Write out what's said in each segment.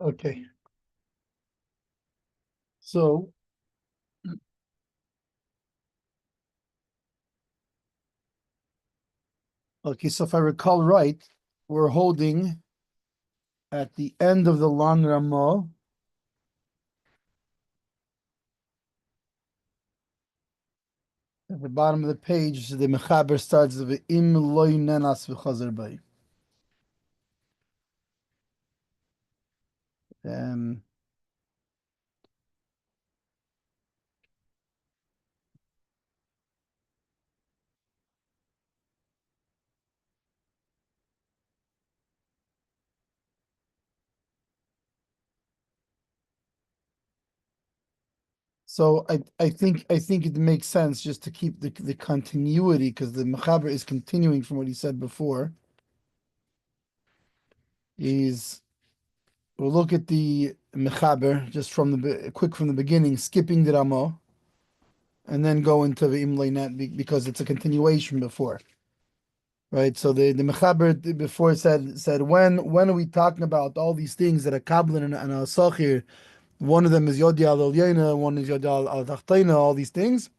Okay. So, okay, so if I recall right, we're holding at the end of the Lan Ramah, at the bottom of the page, the Mechaber starts with Im loy nenas v'chazer bay. Um, so I think it makes sense just to keep the continuity because the Mechaber is continuing from what he said before. He's We'll look at the Mechaber just from quick from the beginning, skipping the Ramah, and then go into the Imlay Net because it's a continuation before. Right, so the Mechaber before said when are we talking about all these things that are Kablan and a Sachir? One of them is Yodi al Yena, one is Yodi al Tachtaina. All these things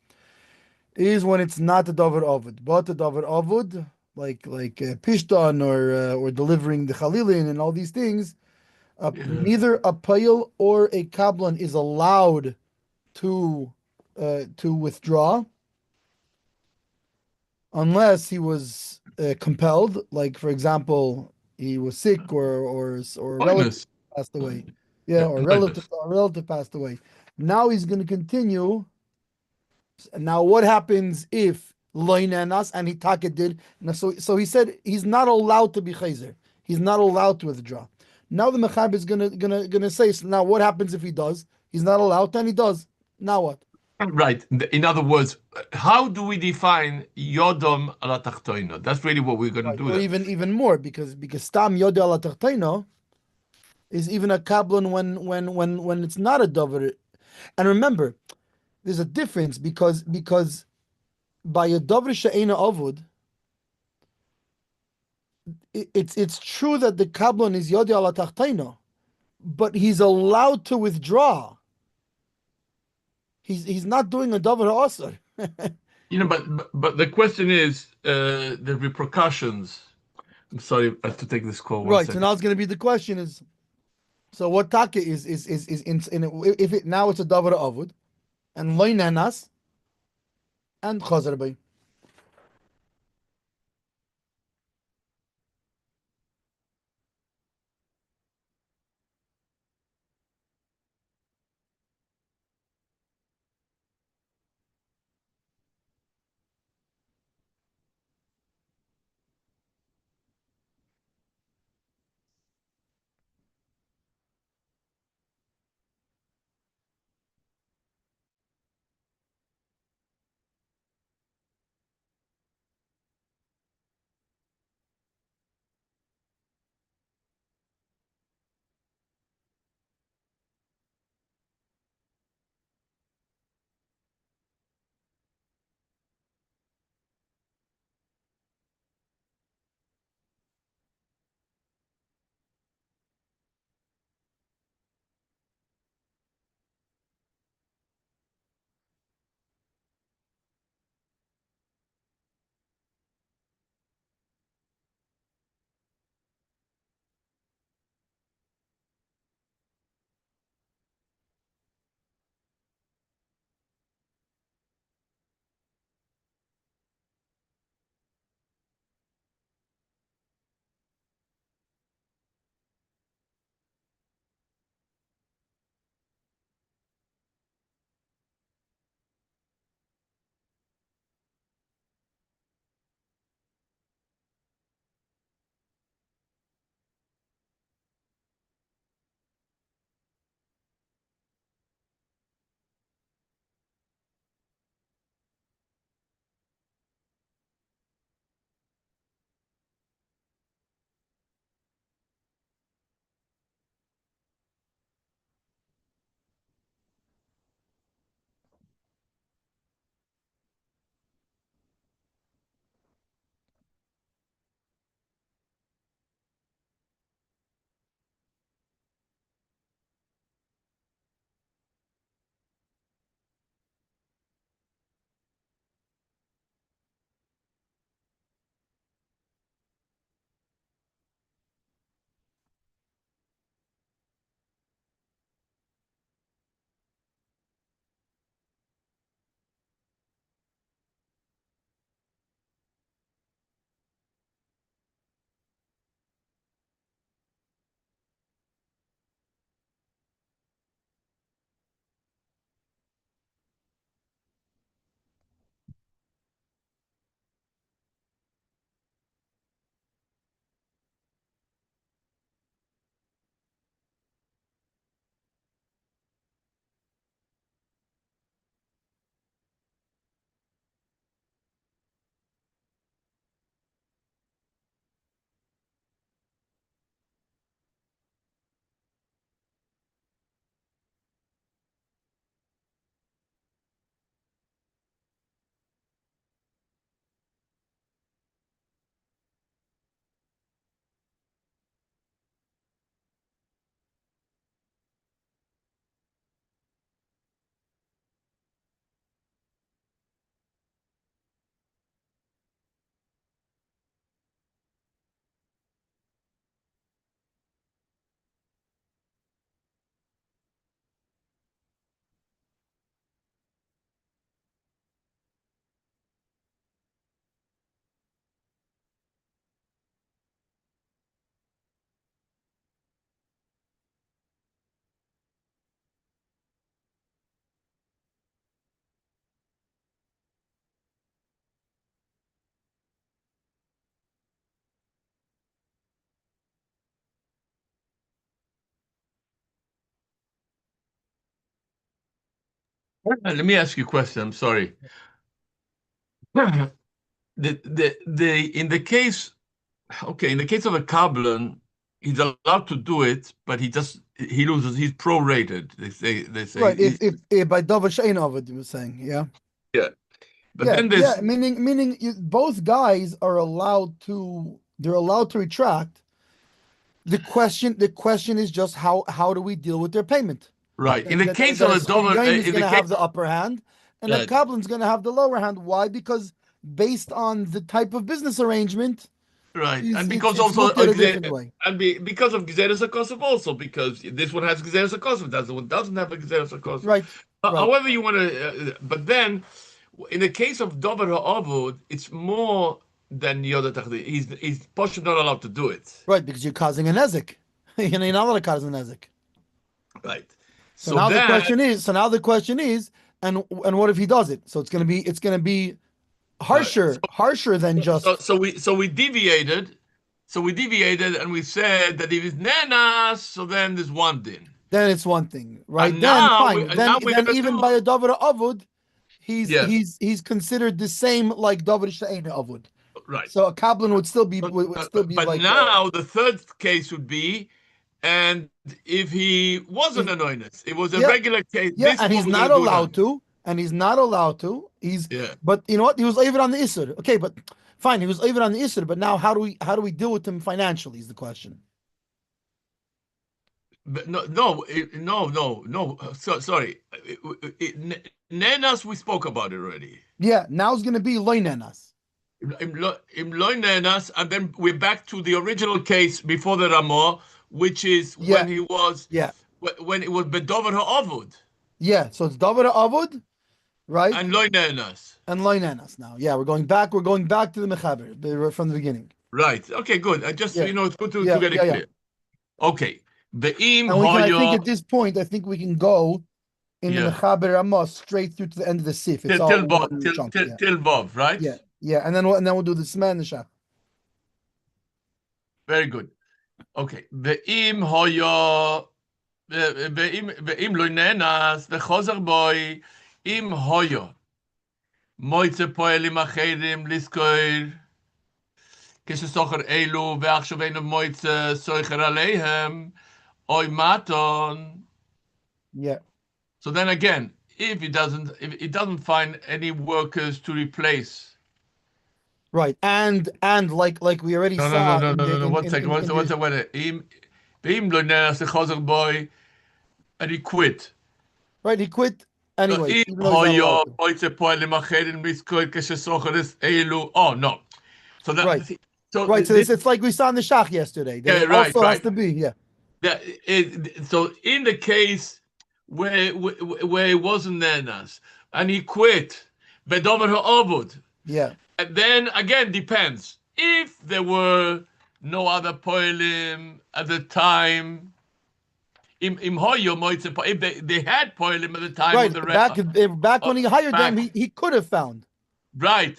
is when it's not a Davar Avud, but a Davar Avud like Pishtan or delivering the Chalilin and all these things. Yeah. Neither a payil or a kablan is allowed to withdraw unless he was compelled. Like for example, he was sick or a relative Minus. passed away. Yeah, Yeah, or minus. a relative passed away. Now he's going to continue. Now what happens if loinanas and Hitaka did? Now, so he said he's not allowed to be chayzer. He's not allowed to withdraw. Now the mechab is gonna say. So now what happens if he does? He's not allowed, and he does. Now what? Right. In other words, how do we define Yodom ala tachtoino? That's really what we're going to Right. do Or then. even more because stam yodel ala is even a kablon when it's not a dover. And remember, there's a difference because by a dover she'ena avud, it's true that the kablon is yodel ala but he's allowed to withdraw. He's not doing a davar asr. But the question is the repercussions. I'm sorry, I have to take this call. One Right. So second. now it's going to be the question is so what taka is if it now it's a davar avud and loinanas and chazar bay. Let me ask you a question. I'm sorry. In the case, okay, in the case of a Kabbalan, he's allowed to do it, but he loses. He's prorated. They say Right. If by Dava Shein of it, you were saying, yeah. yeah. But Yeah, then yeah. there's Meaning both guys are allowed to. They're allowed to retract. The question is just how do we deal with their payment? right. In the case That of a a Dover, Yain is in going the to case, have the upper hand, and a uh, Kabbalan's going to have the lower hand. Why? Because based on the type of business arrangement, right, is and it's because it's also looked at a different way. because of Gzeres HaKosov also, because this one has Gzeres HaKosov, that one doesn't have a Gzeres HaKosov. Right, right, However you want to, but then in the case of Dover HaAvod, it's more than Yoda Tachdi. He's Posher not allowed to do it. right. Because you're causing a nezik. You're not allowed to cause a nezik. Right. So So now the that question is. So now the question is, and what if he does it? So it's going to be right. harsher than just. So we deviated. So we deviated and we said that if it's nanas, so then there's one din. Then it's one thing, right? And Then now we fine. and now we're Then gonna even do by a davar avud, he's yeah, he's he's considered the same like davar she'ein avud. right. So a kablan would still be But, would still be but like now the third case would be, and if he wasn't if, an onus, it was a yeah, regular case. yeah, This is and what he's we're gonna not do now. allowed to, and he's not allowed to. He's Yeah. but you know what? He was even on the isur. Okay, but fine, he was even on the isur. But now how do we deal with him financially? Is the question. But no. Sorry. Nenas, we spoke about it already. Yeah, now it's going to be loinenas. Im loy nenas, and then we're back to the original case before the Ramah, which is Yeah, yeah, when it was Bedover Ha'avud yeah. So it's davar avud, right? and loy nenas. And loinenas now. Yeah, we're going back. We're going back to the mechaber from the beginning. Right. Okay, good. I just, Yeah, it's good to yeah, get yeah, it yeah. clear. Okay. Be'im And we can, I think, hoyo, at this point, I think we can go in the yeah. mechaber Ramos straight through to the end of the sif. It's Till all till Bob, one till chunk. till Yeah, till Bob, right? yeah, yeah. And then we'll do the sman and the shach. Very good. Okay. Be'im hoyo, be'im lo nenas, ve'chozer boy, im hoyo. Moitze poelim acherim liskoir, כשסוחר אלו ועכשיו אין מויצה סוחר עליהם, אוי maton. Yeah, So then again, if it doesn't find any workers to replace. right. And like we already No, no, no, saw no, in no, the no, no. One second, one the second, wait. Im lo nes the chazak boy, and he quit. right. He quit anyways, Im even though he's not allowed hoyo to. moitze poelim acherim liskoir כשסוחר es elu. Oh no. So Right, so right. So this it's like we saw in the shach yesterday that yeah, it right, also has right. to be. Yeah, So in the case where it wasn't Nenas and he quit, Bedover Ha'avud, yeah, and then again depends if there were no other poelim at the time. Im hoyo moitze if they had poelim at the time of right. the Back when he hired them, back he could have found, right.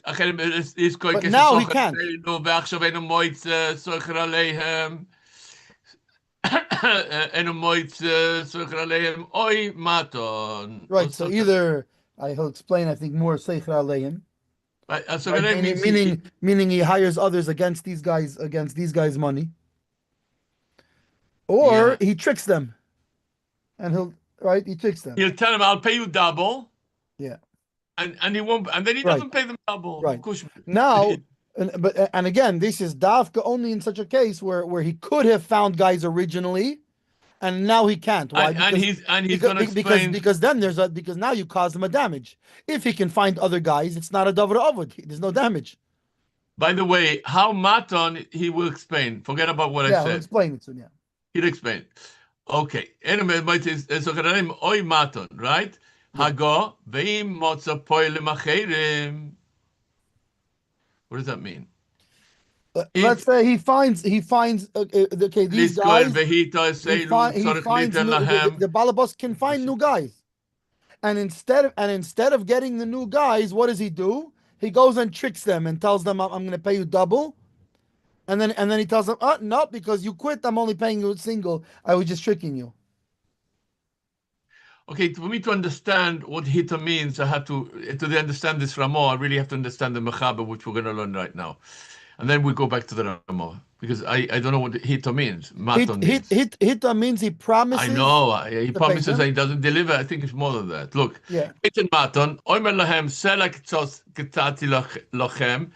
Is but now he כשסוחר can't. עלינו ועכשיו אין מויצה סוחר עליהם. En een moitze zurück alleen oi maton. Right. So either he'll explain. I think more seicher aleim. So Right. that Meaning, means meaning he hires others against these guys' money, or yeah. he tricks them, and he tricks them. He'll tell him I'll pay you double, Yeah. and he won't, and then he Right. doesn't pay them double. Of Right. course. Now, and again, this is dafka only in such a case where he could have found guys originally, and now he can't. Why? And he's gonna explain. Because now you caused him a damage. If he can find other guys, it's not a davar avod. There's no damage. By the way, how maton he will explain. Forget about what I Yeah, I'll said. explain it soon. Yeah. He'll explain. Okay. Anyway, so oi maton, right? Yeah. Hago veim motza poilim acherim. What does that mean? Let's say he finds okay, these Liskoil guys. vehita seilu He tzorich finds litel new, lahem. the balabas can find new guys, and instead of getting the new guys, what does he do? He goes and tricks them and tells them, I'm going to pay you double," and then he tells them, "Oh no, because you quit, I'm only paying you single. I was just tricking you." Okay, for me to understand what hita means, I have to understand this Ramah, I really have to understand the Mechaber, which we're going to learn right now. And then we go back to the Ramah, because I don't know what hita means, maton means. Hita means he I promises know, he to pay promises them. that he doesn't deliver. I think it's more than that. Look, Yeah, Eitan maton, oimer lahem, sela ketati lachem,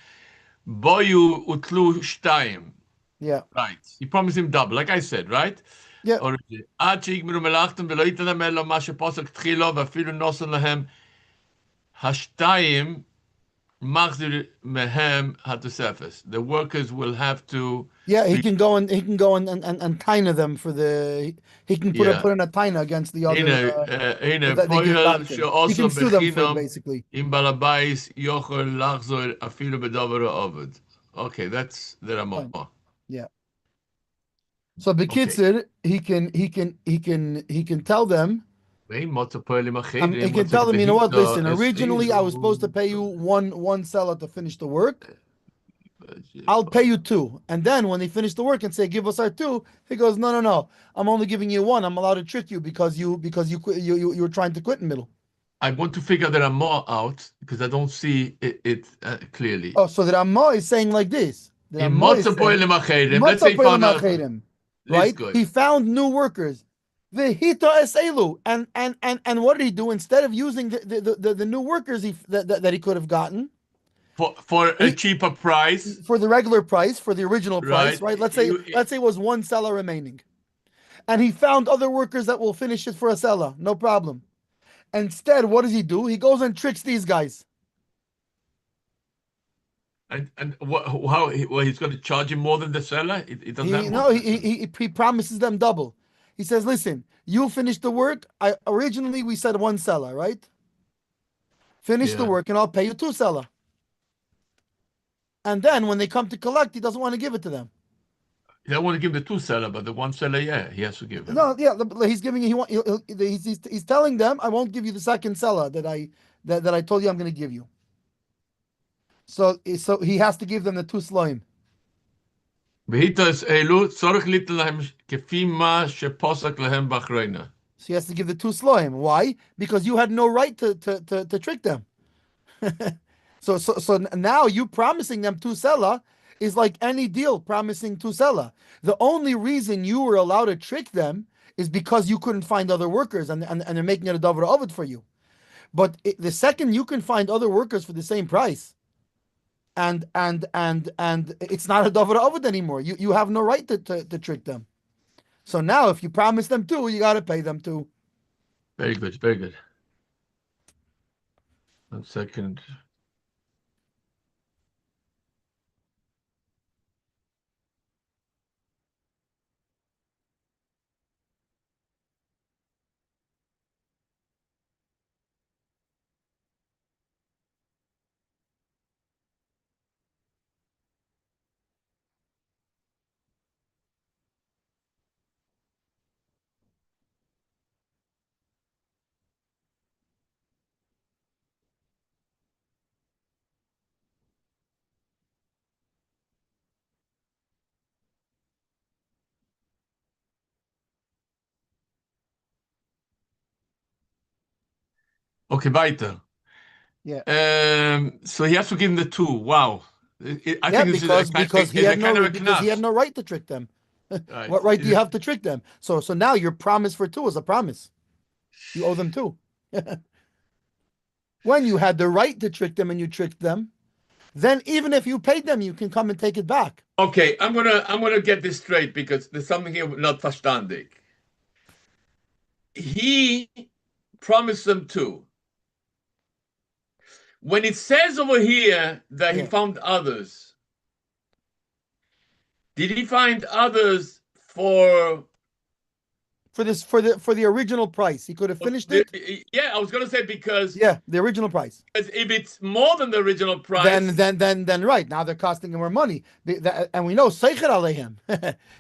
boyu utlu shtayim. yeah, Right. He promised him double, like I said, right? yeah, already. עד שיגמרו מלאכתם ולא ייתן להם אלא מה שפוסק תחילו ואפילו נוסן להם השתיים מחזיר מהם התוספת. The workers will have to yeah. He be, can go and taina them for the. He can yeah. put in a taina against the other הנה, הנה, that they give פועל back to him. He שעושו can sue them for it בחינם basically. עם בעל הבית יכול לחזור אפילו בדבר העובד. Okay, that's the Ramah. Fine. Yeah. So Okay. Bekitzer, he can tell them. ואם מוצא פועלים He אחרים, can מוצא tell them, you know what? כדהיתו, Listen, originally I was supposed to pay you one seller to finish the work. I'll pay you two, and then when they finish the work and say, "Give us our two," he goes, "No, no, no. I'm only giving you one. I'm allowed to trick you because you were trying to quit in the middle." I want to figure the Ramah out because I don't see it clearly. Oh, so the Ramah is saying like this. The In Ramah is saying, let's say he found out. right? Good. He found new workers. The hita eselu, and what did he do? Instead of using the new workers that he could have gotten for a cheaper price, for the regular price, for the original price, right? right? Let's say it was one seller remaining, and he found other workers that will finish it for a seller, no problem. Instead, what does he do? He goes and tricks these guys. And how he's going to charge him more than the seller? It doesn't have more. No, he promises them double. He says, "Listen, you finish the work. Originally we said one seller, right? Finish the work, and I'll pay you two seller." And then when they come to collect, he doesn't want to give it to them. He don't want to give the two seller, but the one seller, yeah, he has to give him. No, yeah, he's giving. He's telling them, "I won't give you the second seller that I told you I'm going to give you." So he has to give them the two sloim. So he has to give the two sloim. Why? Because you had no right to trick them. So now you promising them two seller is like any deal promising two seller. The only reason you were allowed to trick them is because you couldn't find other workers and they're making it a davar ovid for you. But the second you can find other workers for the same price, and it's not a davar ovid anymore. You have no right to trick them. So now if you promise them two, you got to pay them two. Very good, very good. 1 second. Okay, weiter. Yeah. So he has to give him the two. Wow. I think this because he had no right to trick them. Right. What right do you have to trick them? So now your promise for two is a promise. You owe them two. When you had the right to trick them and you tricked them, then even if you paid them, you can come and take it back. Okay, I'm gonna get this straight because there's something here not verstandig. He promised them two. When it says over here that he found others, did he find others for the original price? He could have finished it. Yeah, I was gonna say because the original price. Because if it's more than the original price, then right now they're costing him more money, and we know Seicher Aleihim.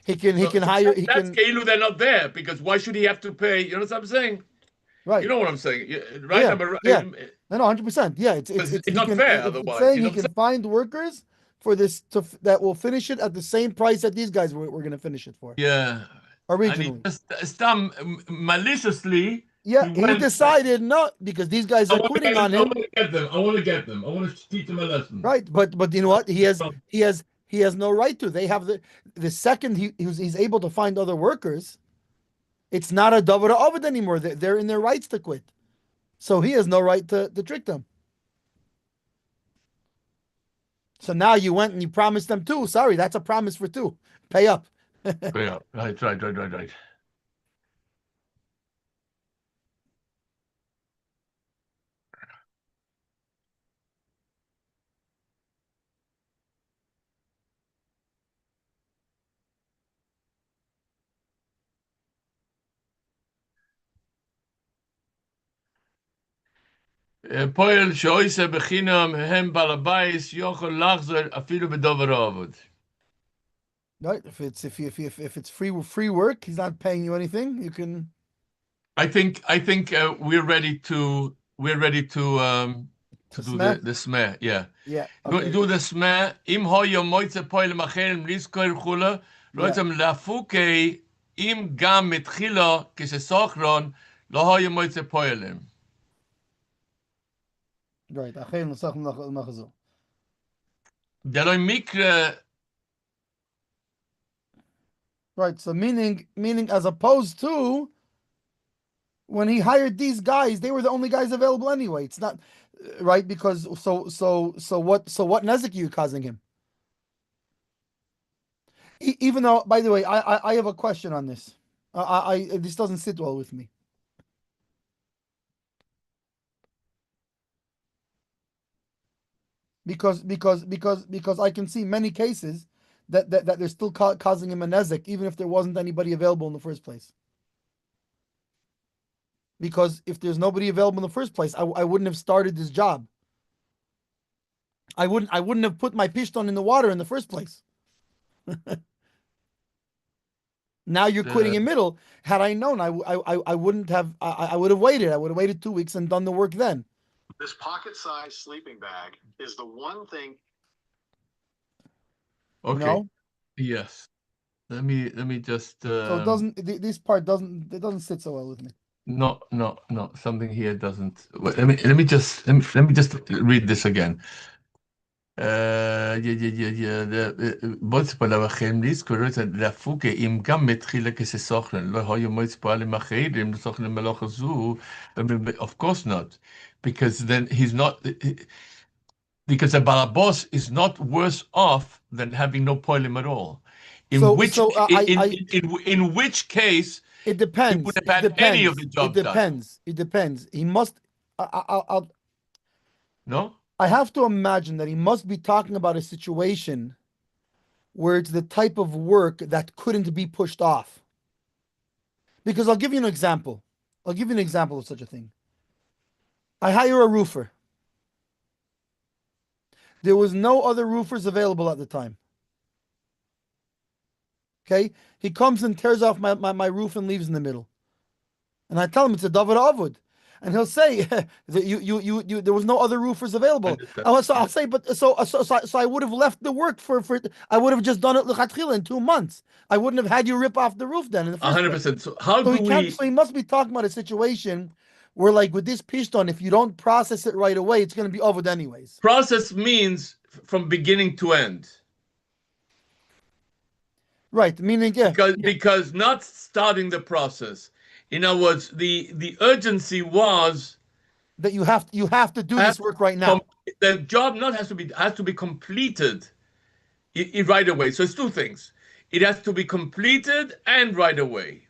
he can hire. That's Keilu. They're not there because why should he have to pay? You know what I'm saying? Right. You know what I'm saying, right? Yeah. No, 100%. Yeah, it's not fair. Otherwise, saying he can find workers for this that will finish it at the same price that these guys were going to finish it for. Yeah. Originally, maliciously Yeah, He he went. decided not because these guys I are want to quitting get them. on I want him, to get them. I want to get them. I want to teach them a lesson. right? But you know what? He has no right to. They have the second he's able to find other workers, it's not a davar ovid anymore. They're in their rights to quit, so he has no right to trick them. So now you went and you promised them two. Sorry, that's a promise for two. Pay up. Yeah, right. פועל שעושה בחינם הם בעל הבית יכול לחזור אפילו בדבר עבוד. Right? If it's free work, he's not paying you anything. You can I think we're ready to do smell. the smeh. Yeah. Yeah. Okay. Do the smeh. Im hoyo moitze poil macherim liskoir chula. Yeah. Roitzem lafuke im gam mitchila kisesachron lo hoyo moitze poilim. Right. Achein l'sach l'machazu. Deloi mikre. Right. So meaning as opposed to when he hired these guys, they were the only guys available anyway. It's not right because what nezik are you causing him? Even though, by the way, I have a question on this. I this doesn't sit well with me. Because I can see many cases that they're still causing him a nezek, even if there wasn't anybody available in the first place. Because if there's nobody available in the first place, I wouldn't have started this job. I wouldn't have put my pishton in the water in the first place. Now you're quitting in middle. Had I known, I wouldn't have. I would have waited. I would have waited 2 weeks and done the work then. This pocket-sized sleeping bag is the one thing. Okay. No? Yes. Let me just. So it doesn't. This part doesn't sit so well with me. No. Something here doesn't. Let me just read this again. בוץ פלאבכם לזכורת להפוקה אם גם מתחילה כססוכן לא היו מוץ פועלים אחרים לסוכן למלוך הזו of course not because then he's not because the balabos is not worse off than having no poilim at all in which case it depends. He would have had any of the job done. It depends. He must. No. I have to imagine that he must be talking about a situation where it's the type of work that couldn't be pushed off. Because I'll give you an example. I'll give you an example of such a thing. I hire a roofer. There was no other roofers available at the time. Okay? He comes and tears off my roof and leaves in the middle. And I tell him it's a davar avud. And he'll say that you there was no other roofers available. So I'll say, but so I would have left the work for I would have just done it l'chatchila in 2 months. I wouldn't have had you rip off the roof then in the first 100%. place. So how do we? So he must be talking about a situation where, like with this pishton, if you don't process it right away, it's going to be over anyways. Process means from beginning to end. Right, meaning because not starting the process. In other words, the urgency was that you have to do this work right now. The job has to be completed right away. So it's two things. It has to be completed and right away.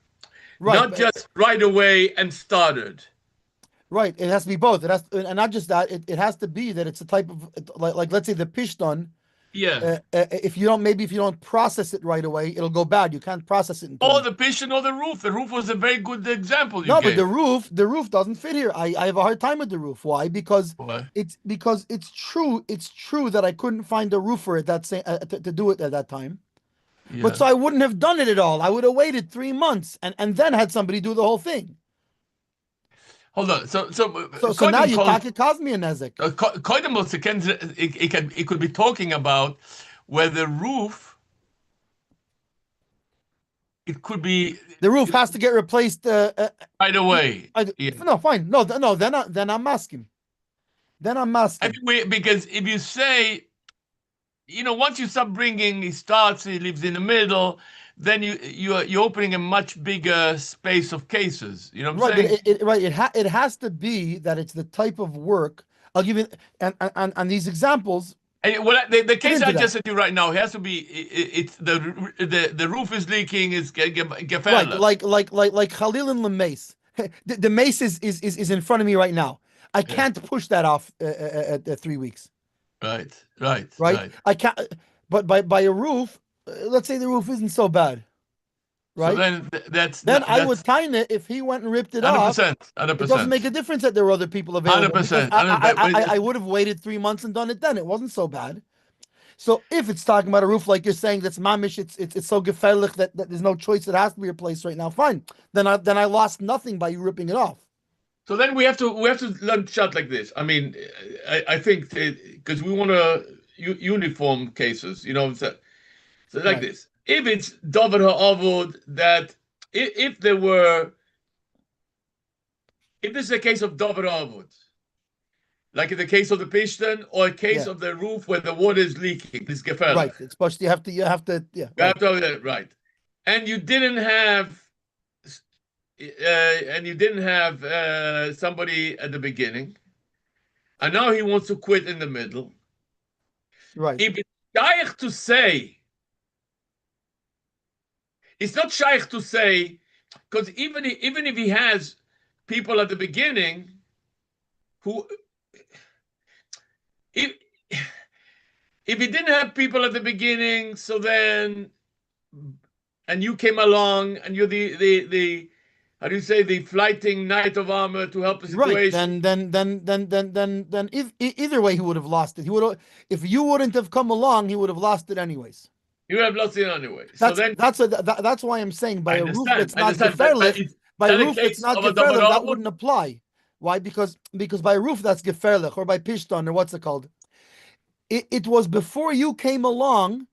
Right, not just right away and started. Right, it has to be both. It has to, and not just that. It has to be that it's a type of like let's say the pishton. Yeah. If you don't process it right away, it'll go bad. You can't process it. The pishton or the roof. The roof was a very good example. No, but the roof doesn't fit here. I have a hard time with the roof. Why? Because it's true. It's true that I couldn't find a roofer at that to do it at that time. Yeah. But so I wouldn't have done it at all. I would have waited 3 months and then had somebody do the whole thing. Hold on. So now you caused me a nezek. It could be talking about where the roof it could be The roof has to get replaced right away. No, fine. No, then I'm asking. Then I'm asking. Because if you say, once you start bringing, he starts, he lives in the middle, then you're opening a much bigger space of cases. You know what I'm saying? It has to be that it's the type of work. I'll give you and these examples. And, well, the case I that. just said to you right now, it has to be. It's the roof is leaking. It's gefährlich. Right, like Khalil and Lemace. The mace is in front of me right now. I can't push that off at 3 weeks. Right. I can't. But by a roof, let's say the roof isn't so bad. Right. So then I would time it if he went and ripped it 100%, off. 100%. It doesn't make a difference that there were other people available. 100%. I would have waited 3 months and done it then. It wasn't so bad. So if it's talking about a roof, like you're saying, that's mamish, it's so gefährlich that there's no choice, it has to be replaced right now. Fine. Then I lost nothing by you ripping it off. So then we have to learn shot like this. I mean, I think because we want to uniform cases, so like this. If it's davar ha'avod, that if this is a case of davar ha'avod, like in the case of the pishtan or a case of the roof where the water is leaking, it's gefährlich. Right. It's supposed to, you have to, Right. And you didn't have somebody at the beginning, and now he wants to quit in the middle. Right. If it's shaykh to say, it's not shaykh to say, because even if he has people at the beginning who, if he didn't have people at the beginning, so then, and you came along and you're the how do you say, the flighting knight of armor to help the situation. Right. Then if either way he would have lost it. If you wouldn't have come along, he would have lost it anyways. You have lost it anyway. That's why I'm saying by a roof that's not gefährlich, that wouldn't apply. Why? Because by a roof that's gefährlich, or by pishton, or what's it called? It was before you came along.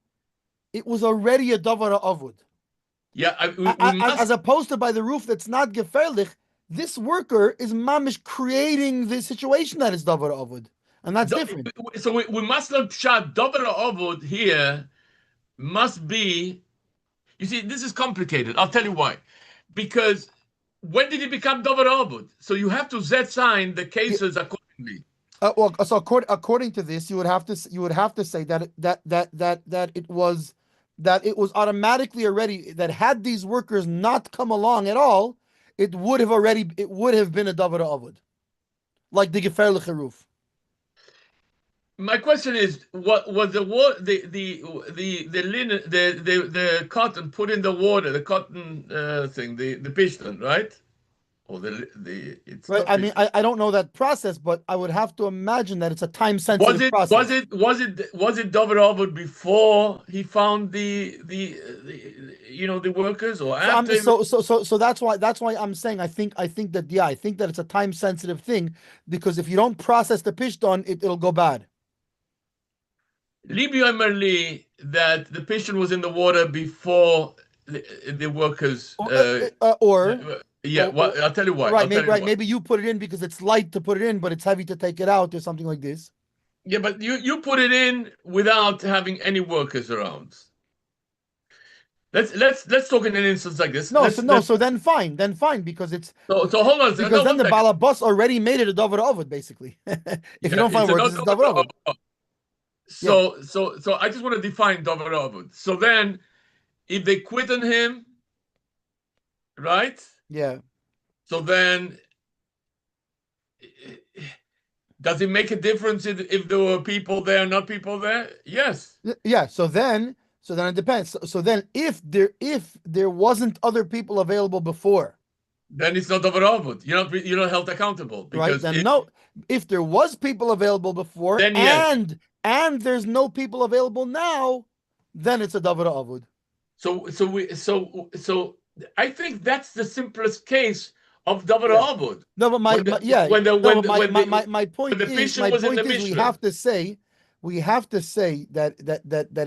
It was already a davar avud. Yeah, as opposed to by the roof that's not gefährlich, this worker is mamish creating the situation that is davar avud, and that's different. So we must not shot davar avud here. Must be, you see, this is complicated. I'll tell you why. Because when did it become davar avud? So you have to sign the cases accordingly. So according to this, you would have to say that it was automatically already, that had these workers not come along at all, it would have been a davar avud, like the gefährliche roof. My question is, what was the linen, the cotton put in the water, the cotton thing, the pishtan, right? Or it's right. I mean, I don't know that process, but I would have to imagine that it's a time sensitive process. Was it davar avud before he found the workers, or after? So that's why I'm saying I think that it's a time sensitive thing, because if you don't process the pishtan, it'll go bad. Libi Omerli that the pishtan was in the water before the workers. I'll tell you why. Right, maybe you put it in because it's light to put it in, but it's heavy to take it out, or something like this. Yeah, but you put it in without having any workers around. Let's talk in an instance like this. So then fine, because it's so hold on. Because then the balabas already made it a davar avud, basically. If you don't find workers, it's davar avud. So I just want to define davar avud. So then, if they quit on him, right? Yeah. So then, does it make a difference if there were people there, not people there? Yes. Yeah. So then it depends. So then, if there wasn't other people available before, then it's not davar avud. You're not held accountable. Because right. Then if there was people available before, then yes. and there's no people available now, then it's a davar avud. So I think that's the simplest case of davar avud. No, but my point is we have to say that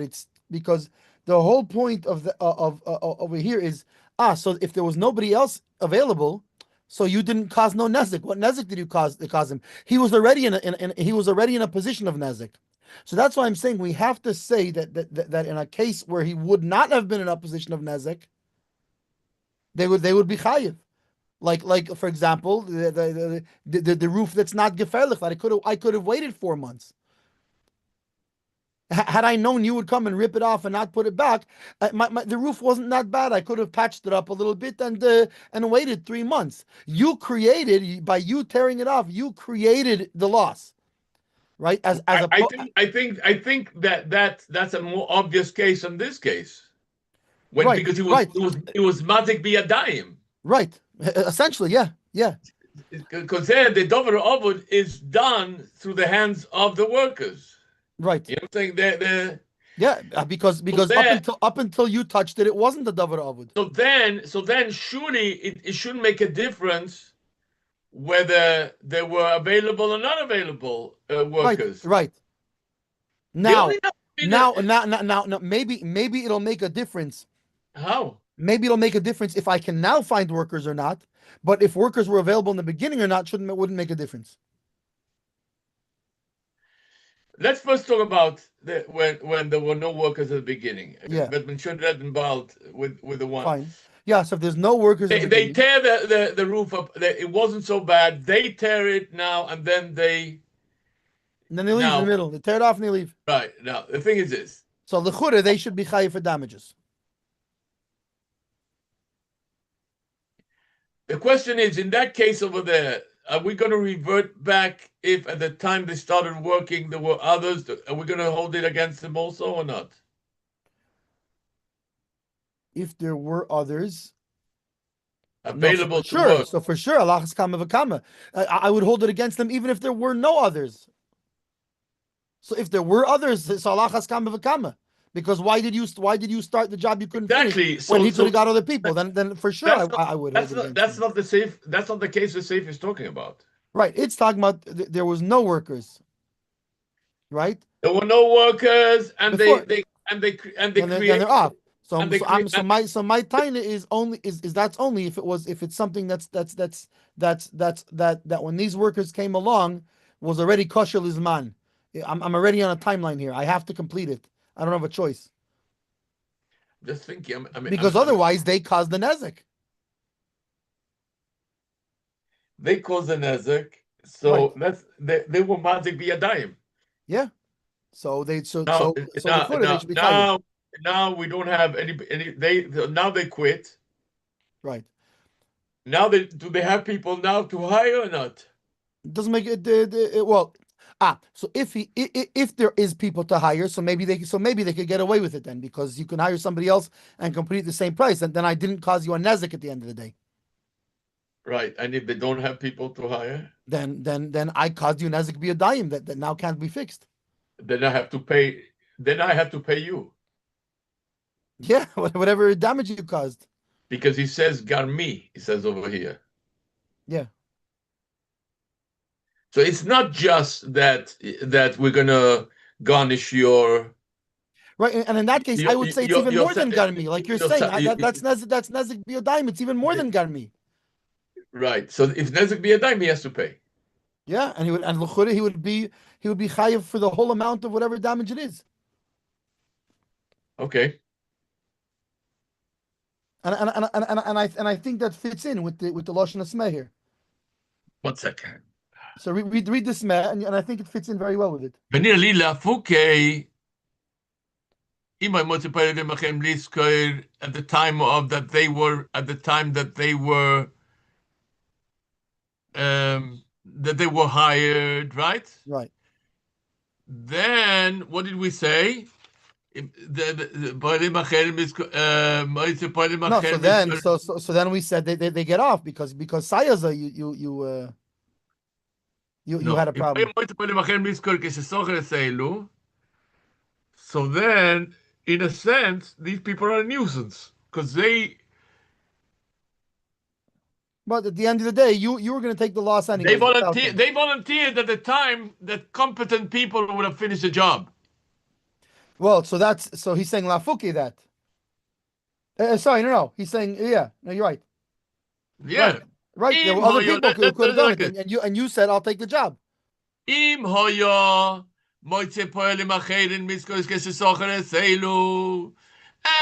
it's because The whole point of the over here is so if there was nobody else available, so you didn't cause no nezek. What nezek did you cause him? He was already he was already in a position of nezek. So that's why I'm saying we have to say that in a case where he would not have been in a position of nezek, they would be chayiv. Like for example, the roof that's not gefährlich that I could have waited 4 months. Had I known you would come and rip it off and not put it back, the roof wasn't that bad. I could have patched it up a little bit and waited 3 months. You created by you tearing it off. You created the loss, right? I think that's a more obvious case than this case, because it was mazik biyadayim. Right. Essentially, yeah. Because there the dover avod is done through the hands of the workers. Right. You know what I'm saying? Because up until you touched it, it wasn't the davar avud. So then surely it shouldn't make a difference whether they were available or not available workers. Right. Now, maybe it'll make a difference. How? Maybe it'll make a difference if I can now find workers or not. But if workers were available in the beginning or not, wouldn't make a difference. Let's first talk about when there were no workers at the beginning. Yeah. But when shouldn't involved with the one. Fine. Yeah. So if there's no workers, they tear the roof up. It wasn't so bad. They tear it now and then they. And then they leave in the middle. They tear it off and they leave. Right. Now the thing is this. So l'chura they should be chayiv for damages. The question is, in that case over there, are we going to revert back if at the time they started working there were others? Are we going to hold it against them also or not? If there were others available to work. So for sure, Allah has kama v'kama. I would hold it against them even if there were no others. So if there were others, so Allah has kama v'kama. Because why did you start the job you couldn't finish when he could have got other people? Then for sure I would. That's not the case the Seif is talking about. Right. It's talking about there was no workers. Right. There were no workers, and they they're off. So my taina is that's only if it's something that when these workers came along was already kosher lizman. I'm already on a timeline here. I have to complete it. I don't have a choice. Just thinking, because otherwise they cause the nezek. They cause the nezek, so they were mazik biyadayim. Yeah. So they should be now we don't have any. Now they quit. Right. Now do they have people now to hire or not? It doesn't make it well. So if there is people to hire, so maybe they could get away with it then, because you can hire somebody else and complete the same price, and then I didn't cause you a nezek at the end of the day. Right, and if they don't have people to hire, then I caused you nezek biyadayim that now can't be fixed. Then I have to pay. Then I have to pay you. Yeah, whatever damage you caused. Because he says garmi. He says over here. Yeah. So it's not just that we're gonna garnish your. Right, and in that case, I would say it's even more than garmi. Like you're saying, that's nezek biyadayim. It's even more than garmi. Right. So if nezek biyadayim, he has to pay. Yeah, and he would be chayiv for the whole amount of whatever damage it is. Okay. And I think that fits in with the Lashon Hasmeh here. 1 second. So read the Smeh, and I think it fits in very well with it. At the time that they were hired, right? Right. Then what did we say? So then we said they get off because Sayaza you had a problem. So then, in a sense, these people are a nuisance because they. But at the end of the day, you were going to take the loss anyway. They volunteered at the time that competent people would have finished the job. Well, so he's saying lafuki that. Sorry, no. He's saying no. You're right. Yeah. Right. There Im were other hoyo, people who could have done like it, this. and you said I'll take the job. Im hoyo, moitze poelim acherin miskos kesesocher eselu.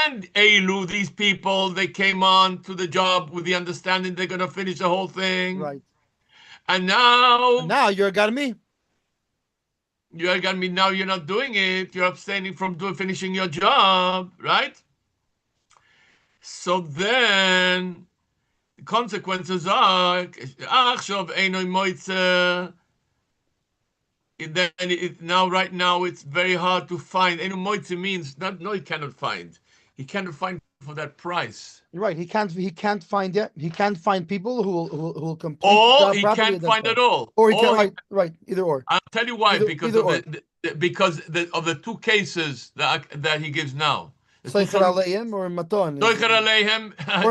And Elu, these people, they came on to the job with the understanding they're going to finish the whole thing. Right. And now, And now you're got me. you're going to be, now you're not doing it. You're abstaining from finishing your job, right? So then the consequences are, right now it's very hard to find. Eno moitze means not, no, he cannot find. He cannot find for that price. You're right. He can't find it. He can't find people who will complete the Or job he properly can't at that find price. at all. Or he can right. Either or. I'll tell you why. Because Either of or. of the two cases that he gives now. Seicher aleim or maton. Or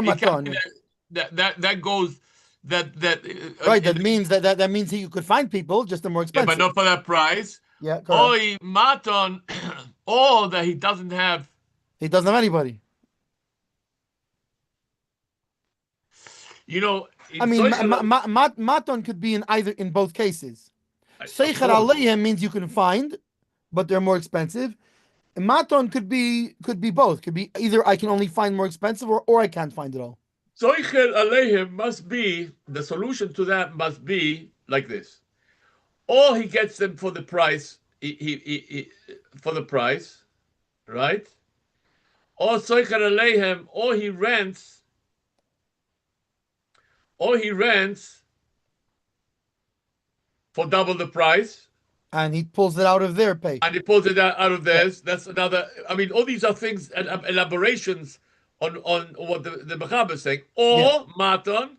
maton. That goes that right. That means that means you could find people, just they're more expensive. Yeah, but not for that price. Yeah, correct. Or maton, or that he doesn't have. He doesn't have anybody. You know, I mean, maton could be in both cases. Seicher aleim means you can find, but they're more expensive. And maton could be both. Could be either I can only find more expensive, or I can't find it all. Zoicher Aleihim must be, the solution to that must be like this. Or he gets them for the price, for the price, right? Or Zoicher Aleihim, or he rents for double the price. And he pulls it out of their pay. And he pulls it out of theirs. Yeah. That's another, I mean, all these are things, elaborations on what the Mechaber is saying. Or Maton,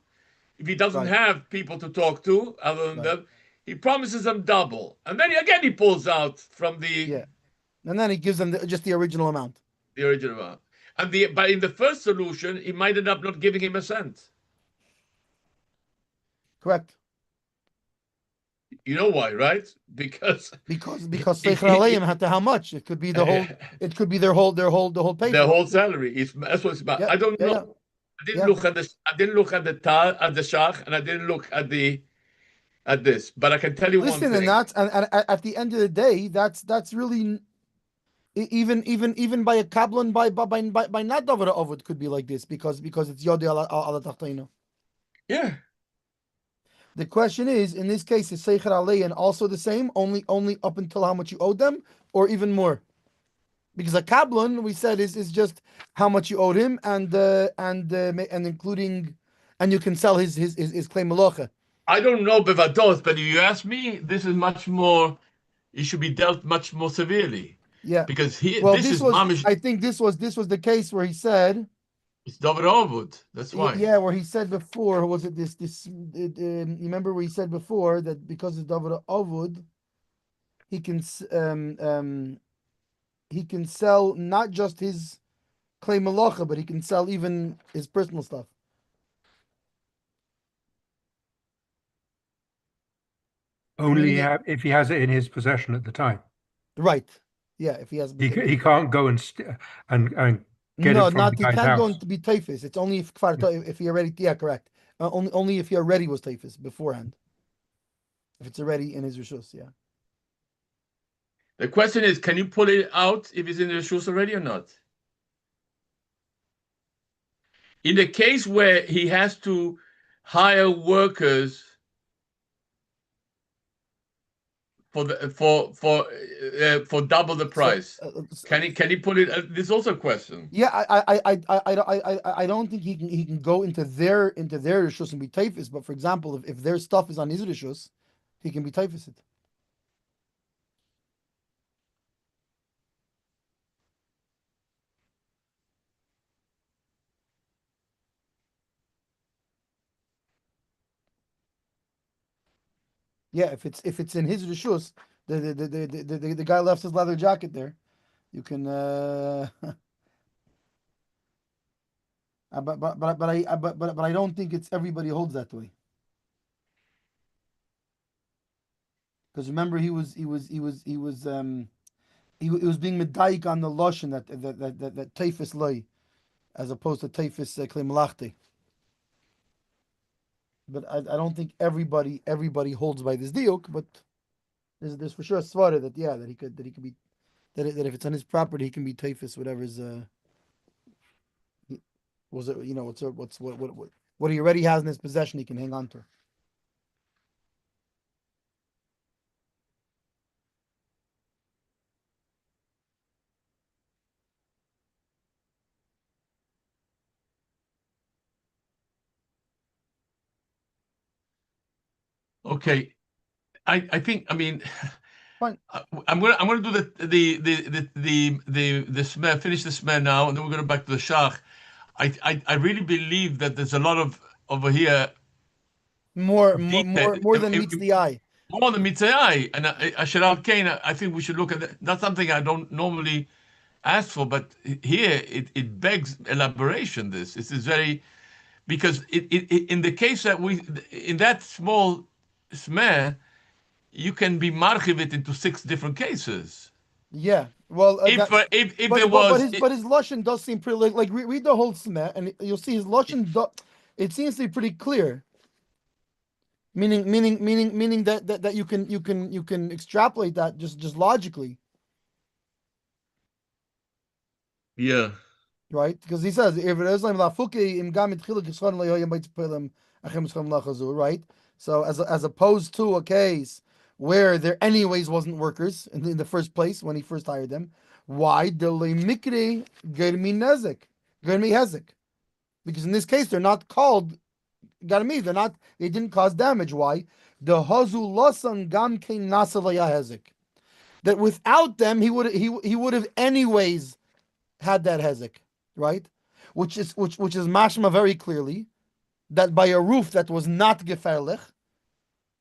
if he doesn't have people to talk to other than them, he promises them double. And then again he pulls out from the... Yeah. And then he gives them just the original amount. The original amount. But in the first solution, he might end up not giving him a cent. Correct. You know why, right? Because Seicher aleim had to how much? It could be the whole. It could be their whole pay. Their whole salary. That's what it's about. I don't know. Yeah. I didn't look at this. I didn't look at the shach, and I didn't look at this. But I can tell you one thing. And at the end of the day, that's really even by a kablan by not davar avod could be like this because it's yodi ala tachtainu. Yeah. The question is, in this case, is Seicher Alein also the same, only up until how much you owe them, or even more? Because a kablan, we said, is just how much you owed him, and including, and you can sell his claim malacha. I don't know bevados, but if you ask me, this is much more. It should be dealt much more severely. Yeah, because I think this was the case where he said. It's davar avod. That's why. Yeah, where he said before, was it this? You remember where he said before that because it's davar avod, he can sell not just his claim malacha, but he can sell even his personal stuff. Only if he has it in his possession at the time. Right. Yeah, if he has. He can't go and get it from the guy's house. He can't go to be teifis. It's only if he already. Yeah, correct. Only if he already was teifis beforehand. If it's already in his rishus, yeah. The question is, can you pull it out if it's in the rishus already or not? In the case where he has to hire workers for double the price, can he pull it? This is also a question. Yeah, I don't think he can go into their rishus and be teifis. But for example, if their stuff is on his rishus, he can be teifis it. Yeah, if it's in his rishus, the guy left his leather jacket there. You can, but I don't think it's everybody holds that way. Because remember, he was he was being medayik on the lashon that teifis loy, as opposed to teifis klei malachti. But I don't think everybody holds by this diuk. But there's for sure a svara that he could be that if it's on his property he can be teifis whatever's was it what he already has in his possession he can hang on to. Okay, I think I mean Fine. I'm gonna do the smeh, finish the smeh now, and then we're gonna back to the shach. I really believe that there's a lot of over here More detail, than meets the eye. more than meets the eye. And Asher Al Kain, I think we should look at that. That's something I don't normally ask for, but here it begs elaboration. This is very because in the case that we in that small smeh, you can be marchiv it into 6 different cases. Yeah. Well, If but there was his lashon does seem pretty like read the whole smeh and you'll see his lashon. It seems to be pretty clear. Meaning that you can extrapolate that just logically. yeah. Right? Because he says, if it is like right? So as opposed to a case where there anyways wasn't workers in the first place when he first hired them, why mikre germi nezek, germi hezek? Because in this case they're not called garmi, they didn't cause damage. Why? The hazu losan gam kein nasalaya hezek. That without them he would have anyways had that hezek. Right, which is mashma very clearly that by a roof that was not geferlich,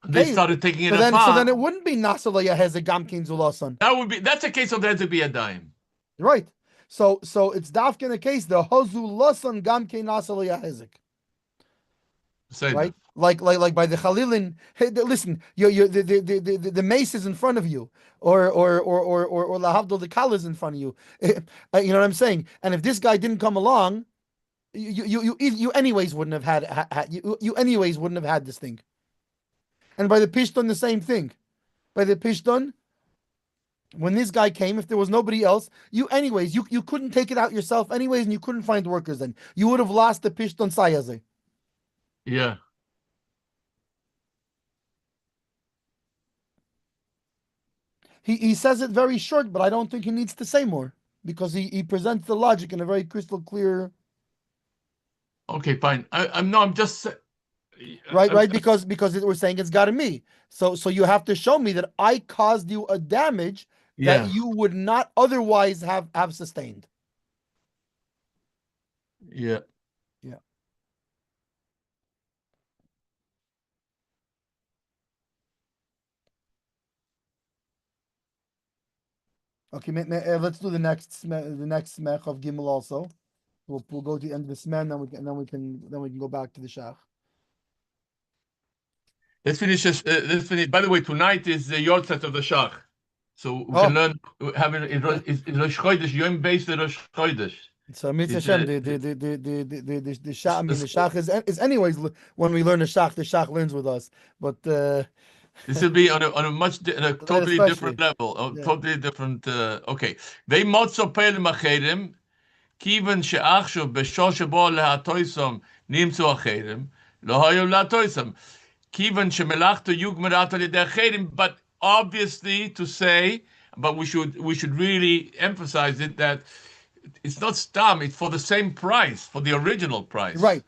They started taking it so apart. then it wouldn't be nasalaya hezek gamkin zulasan. That's a case of there to be a dime. Right. So it's dafka in the case the hazu lasan gamkin nasalaya hezek. Say Right, that. like by the Chalilin. Hey, listen, the mace is in front of you, or lahavdol the kal is in front of you. You know what I'm saying? And if this guy didn't come along, you anyways wouldn't have had you anyways wouldn't have had this thing. And by the Pishton, the same thing. By the Pishton, when this guy came, if there was nobody else, you couldn't take it out yourself anyways, and you couldn't find workers. Then you would have lost the Pishton Sayaze. Yeah. He says it very short, but I don't think he needs to say more because he presents the logic in a very crystal clear. Okay, fine. I'm just Right, because we're saying it's got to me. So you have to show me that I caused you a damage that you would not otherwise have sustained. Yeah. Yeah. Okay, let's do the next smech of Gimel also. We'll go to the end of the smech, and then we can go back to the shach. Let's finish this. Let's finish. By the way, tonight is the Yortzeit of the Shach, so we can learn having Rosh Chodesh Yom Beis the Rosh Chodesh. So Mitzvah Hashem, the shach. I mean, the shach is anyways. When we learn the shach learns with us. But this will be on a totally different level, totally different. Okay, they motzo pelim acherim, kiven sheachshav b'shol shebo lehatoisam nimtzu acherim, lo hayu lehatoisam, kiven shemelachto yugmerat al yedei acherim. But obviously, to say, but we should really emphasize it that it's not stam; it's for the same price, for the original price. Right.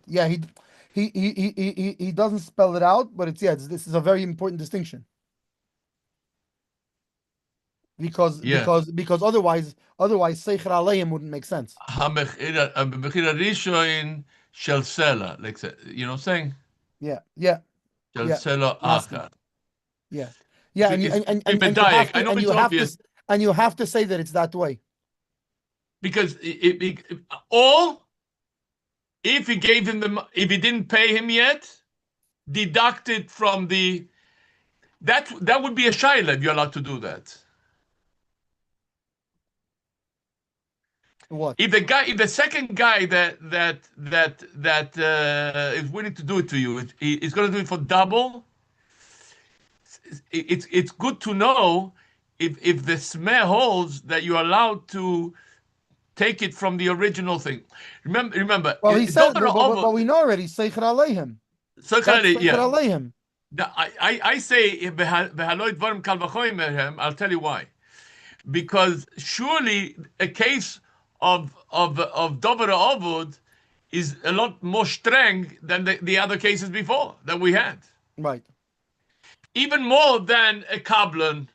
Yeah, he doesn't spell it out, but this is a very important distinction. Because otherwise Seicher Aleim wouldn't make sense. Shel Sela, like you know what I'm saying? Yeah. Shel Sela Achar. Yeah, and you have to say that it's that way. Because if he gave him if he didn't pay him yet, deducted from that would be a shayla if you're allowed to do that. What? If the second guy that is willing to do it to you is going to do it for double, it's good to know if the smear holds that you're allowed to take it from the original thing. Remember. Well, he said, Dover but we know already. Seicher Aleihim. That's Seicher yeah. Aleihim. I say I'll tell you why. Because surely a case of Dover Ovud is a lot more strong than the other cases before that we had. Right. Even more than a Kablan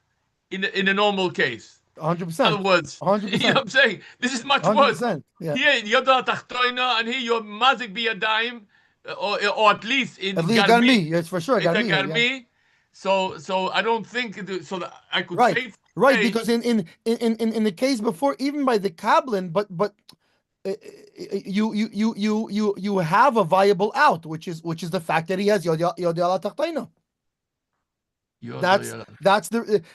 in a normal case. 100%. In other words, 100%. you know what I'm saying? This is much 100%. worse. Yeah. Here, Yoda Tachtoina, and here you're Mazik Biyadayim, or at least in Garmi. Yes, for sure. It's a Garmi. Garmi. Yeah. So I don't think so that I could say right, because in the case before, even by the Kablan, but you have a viable out, which is the fact that he has Yod Ala Tachtoina.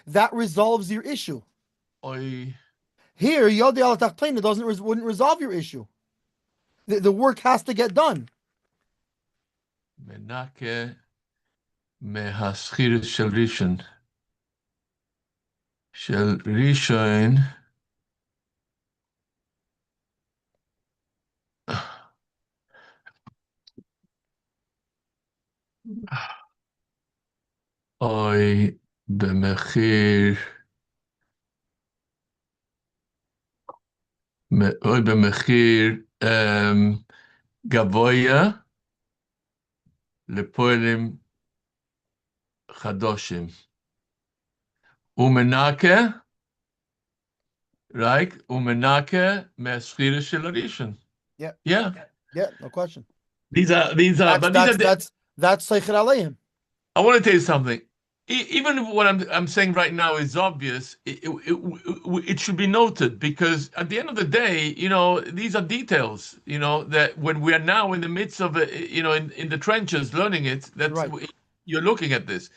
That resolves your issue. Here, Yod Ala Tachtoina wouldn't resolve your issue. The work has to get done. Menake mehaschiris shel Rishon. Shel Rishon. Oy b'mechir. Oy b'mechir gavoya lepoelim chadoshim. Umenake, right? Umenake me'aschiris shel Rishon. Yeah. Yeah. Yeah, no question. These are That's Seicher Aleihim. I want to tell you something. Even what I'm saying right now is obvious. It should be noted because at the end of the day, these are details. That when we are now in the midst of in the trenches learning it, that's right. You're looking at this.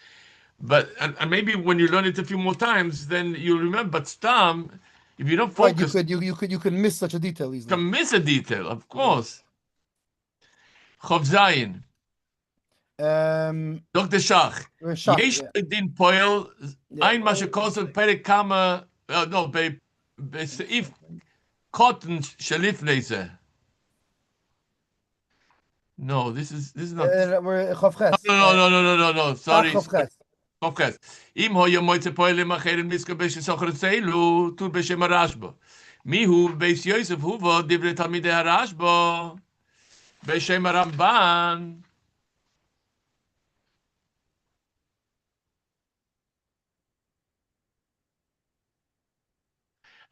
But and maybe when you learn it a few more times, then you'll remember. But Stam, if you don't focus, right, you could miss such a detail easily. Can miss a detail, of course. Chov Zayin. Dr. Shach. Yesh din poel ein ma shekosel perek kama no beseif cotton shelifnei ze. No, this is not. No. Sorry. Chofches. Im ho yo moitze poel im acheren miske beshe socher zeilu tu beshe marashbo. Mihu beis Yosef huvo divre talmidei harashbo beshe Ramban.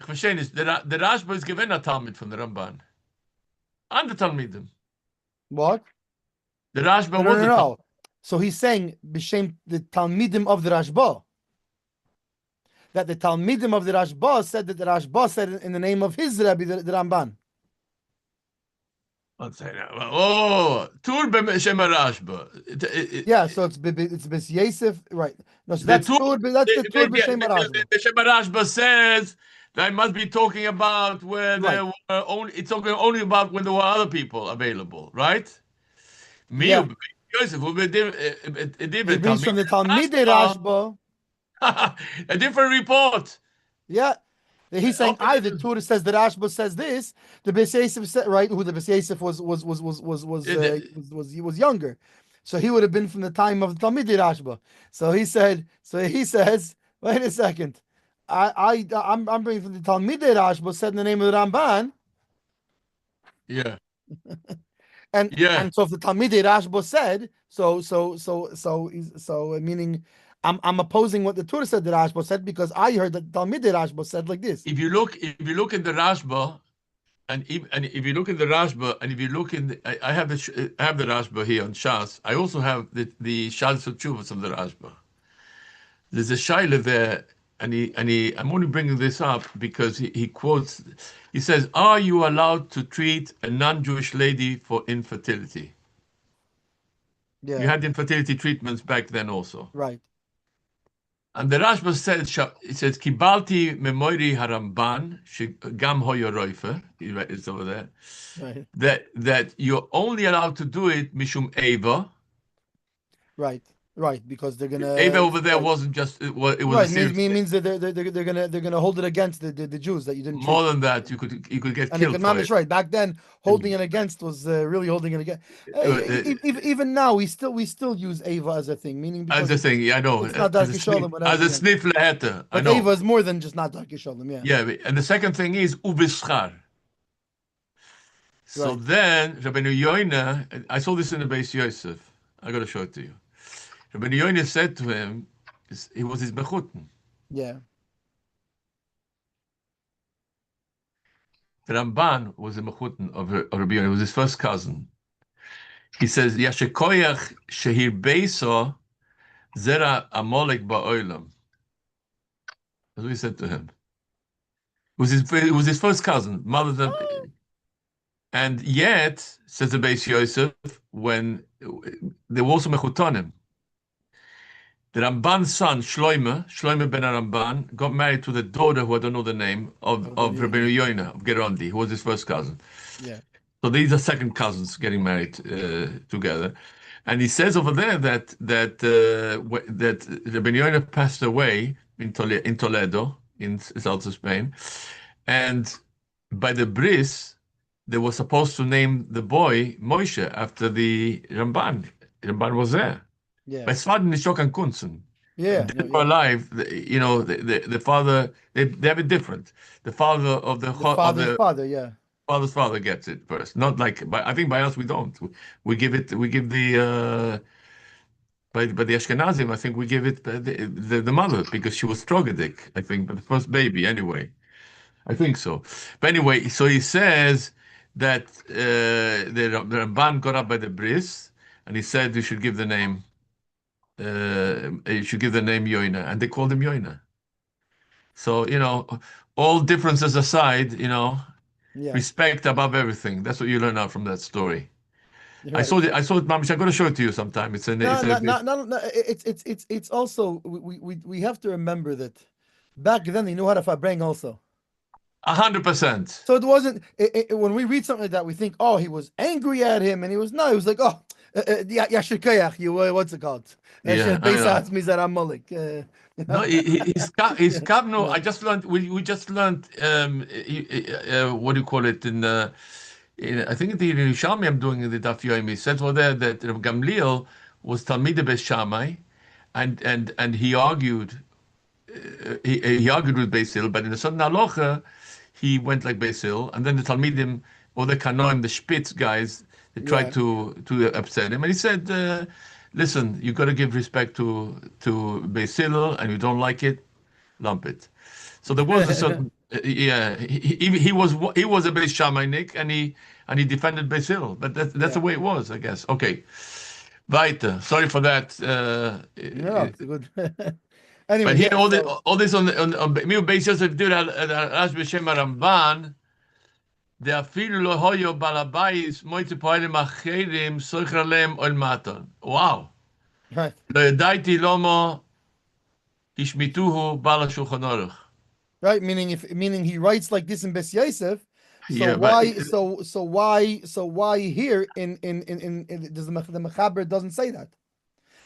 Ich verstehe nicht, der Rashba ist gewinn ein Talmid von der Ramban. Andere Talmidim. What? The Rashba was no. So he's saying b'shem the Talmidim of the Rashba. That the Talmidim of the Rashba said that the Rashba said in the name of his Rabbi, the Ramban. Oh, Tur b'shem Rashba. Yeah, so it's Bes Yosef, right? No, so that's the Tur b'shem Rashba. The Rashba says that I must be talking about where there were only. It's talking only about when there were other people available, right? Yeah. Yosef will be It brings from the Talmidei Rashba. A different report. Yeah. He's saying the Torah says the Rashba says this. The Bes Yosef said, right? Who the Bes Yosef was younger, so he would have been from the time of the Talmidei Rashba. So he says, wait a second, I'm bringing from the Talmidei Rashba said in the name of the Ramban. Yeah. And so if the Talmidei Rashba said so meaning I'm opposing what the Torah said that Rashba said because I heard that Talmidei Rashba said like this. If you look in the Rashba, and if you look in the Rashba, and if you look in I have the Rashba here on Shas. I also have the Shas Chuvas of the Rashba. There's a shaila there, and I'm only bringing this up because he quotes. He says, "Are you allowed to treat a non-Jewish lady for infertility?" Yeah. You had infertility treatments back then also. Right. And the Rashba said, it says, Kibalti memori haramban, gam hoyo roifer, it's over there, Right. that you're only allowed to do it mishum eva. Right. Right. Because they're gonna. Eva over there right. wasn't just, it was a Right. serious thing. Means that they're gonna hold it against the Jews that you didn't treat. More than that, you could get And the killed for Imam it. is right. Back then, holding it against was really holding it against. Even now, we still use Ava as a thing, meaning As because a thing, yeah, I know. it's not Dark Shalom, As a sniff letter, I but know. Ava is more than just not Dark Shalom. Yeah. Yeah, and the second thing is ubischar. So Right. then, Rabbeinu Yoina, I saw this in the Beis Yosef. I got to show it to you. Rabbeinu Yoina said to him, he was his bechuten. Yeah. The Ramban was a mechuten of Rabbi Yoina. It was his first cousin. He says, Yashekoyach shehir beiso zera amolek ba'olam. That's what he said to him. It was his first cousin, mother than, and yet, says the Beis Yosef, when there were also mechutanim. The Ramban's son, Shloime ben Ramban, got married to the daughter, who I don't know the name, of Rabbi Yoina, of Gerondi, who was his first cousin. Yeah. So these are second cousins getting married together. And he says over there that Rabbi Yoina passed away in Toledo, in south of Spain. And by the bris, they were supposed to name the boy Moshe after the Ramban. Ramban was there. Yeah. Bei Sfaden ist schon Kunzen. Yeah. They were alive. The father, they have it different. The father of the Father. Yeah. father's father gets it first. Not like, but I think by us we don't. We give the by the Ashkenazim. I think we give it the mother because she was Trogodic. I think, but the first baby anyway. I think so. But anyway, so he says that the Ramban got up by the bris, and he said you should give the name. You should give the name Yoina, and they called him Yoina. So all differences aside, Yeah. respect above everything. That's what you learn out from that story. Right. I saw it, Mamish. I'm going to show it to you sometime. It's It's also we have to remember that back then they knew how to Fabrang also. 100%. So it wasn't when we read something like that we think, oh, he was angry at him, and he was like, oh, you what's it called? Yeah, No, he's Kabno. Yeah. I just learned. We just learned. What do you call it? I think the Yerushalmi I'm doing in the Daf Yomi says over there that Rav Gamliel was Talmidei Beis Shammai, and he argued. He argued with Beis Hillel, but in a certain halacha, he went like Beis Hillel, and then the Talmidim or the Kanoim, the Spitz guys, they tried to upset him, and he said, "Listen, you got to give respect to Beis Hillel, and you don't like it, lump it." So there was a certain, he was a Beis Shammai Nick, and he defended Beis Hillel, but that's the way it was, I guess. Okay, weiter. Sorry for that. No, it's good. Anyway, But here, all this on Mir Beis Yosef did as b'shem Ramban, the afilu lo hoyo balabais moite poelim acherim soicher aleim ol maton. Wow. Right. Lo yadaiti lomo ishmituhu bala Shulchan Aruch. Right, meaning he writes like this in Beis Yosef. So Yeah, why but- why here in does the Mechaber doesn't say that?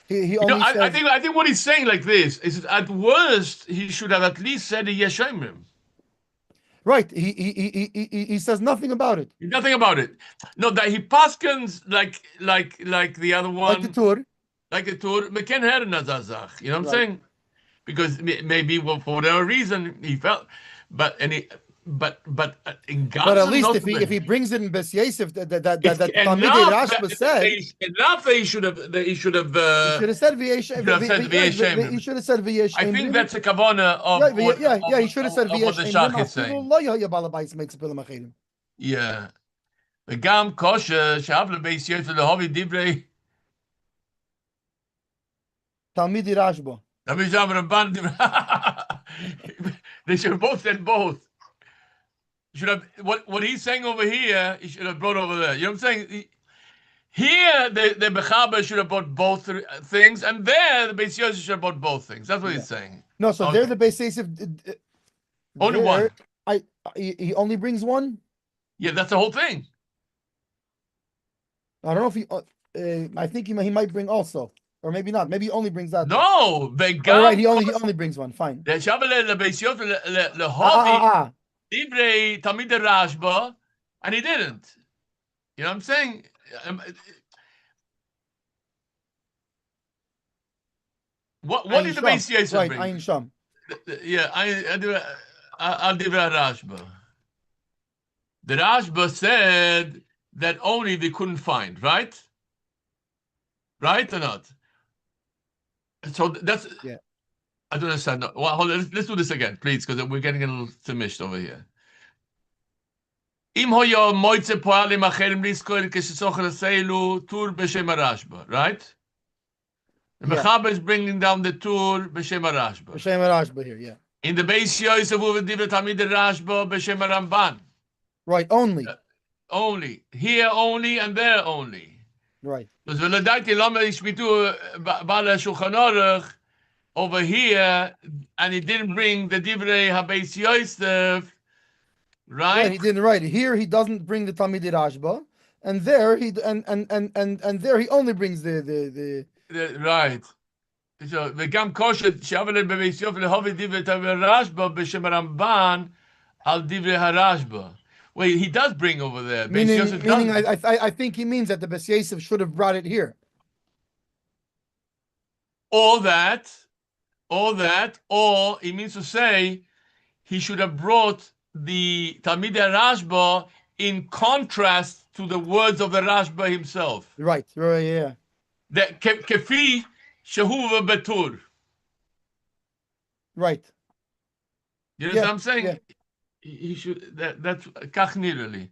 He only says, I think what he's saying like this is at worst he should have at least said a yeshayimim. right. He says nothing about it. Nothing about it. No, that he paskins like the other one. Like the Tur. Like a tour, meken her nazazach. You know what I'm Right. saying? Because maybe for whatever reason he felt, but in But at least if he brings it in Beis Yosef that Talmidei Rashba said, enough that he should have he should have said v'yeshem. He should have said v'yeshem. I think that's a kavana of he should have said what the Shach is saying. v'yeshem. Yeah. וגם כושר שאף לבייס יוסף להובי דברי Talmidei Rashba. They should have both said both. You should have what he's saying over here, he should have brought over there. You know what I'm saying? Here, the Mechaber should have bought both things, and there, the Beis Yosef should have bought both things. That's what he's saying. No, so Okay. there the Beis Yosef. Only one. He only brings one. Yeah, that's the whole thing. I don't know if he. I think he might bring also, or maybe not. Maybe he only brings that. No, All right, he only brings one. Fine. The Shabbat leBeis Yosef leHavi Divrei Tamid Rashba, and he didn't. You know what I'm saying? What did the Beis Yosef right, bring? Ayin Sham. Yeah, Al Divrei Rashba. The Rashba said that only they couldn't find, right? Right or not? So that's yeah. I don't understand. No, well, hold on, let's do this again, please, because we're getting a little finished over here. Im hoyo moitze poalim acherim liskoil keshisocher seilu tur b'shem Rashba, right? The Mechaber is bringing down the tur b'shem Rashba. B'shem Rashba here, yeah. In the Beis Yosef uve divrei Tamid Rashba b'shem Ramban. Right, only. Only here, only, and there only. Right. Because v'ledaiti lama ishmitu bala Shulchan Aruch over here, and he didn't bring the divrei haBeis Yosef, right? He didn't write it. Here he doesn't bring the Talmidei Rashba, and there he and there he only brings the right. So v'gam kosher she'avelen beBeis Yosef lehavi divrei Tamid Rashba b'shem Ramban al divrei haRashba. Wait, he does bring over there. Meaning I think he means that the Beis Yosef should have brought it here. All that, or he means to say he should have brought the Talmidei Rashba in contrast to the words of the Rashba himself. Right, yeah. The kefi shehu betur. Right. You know what I'm saying? Yeah. He should. That's kach nirali.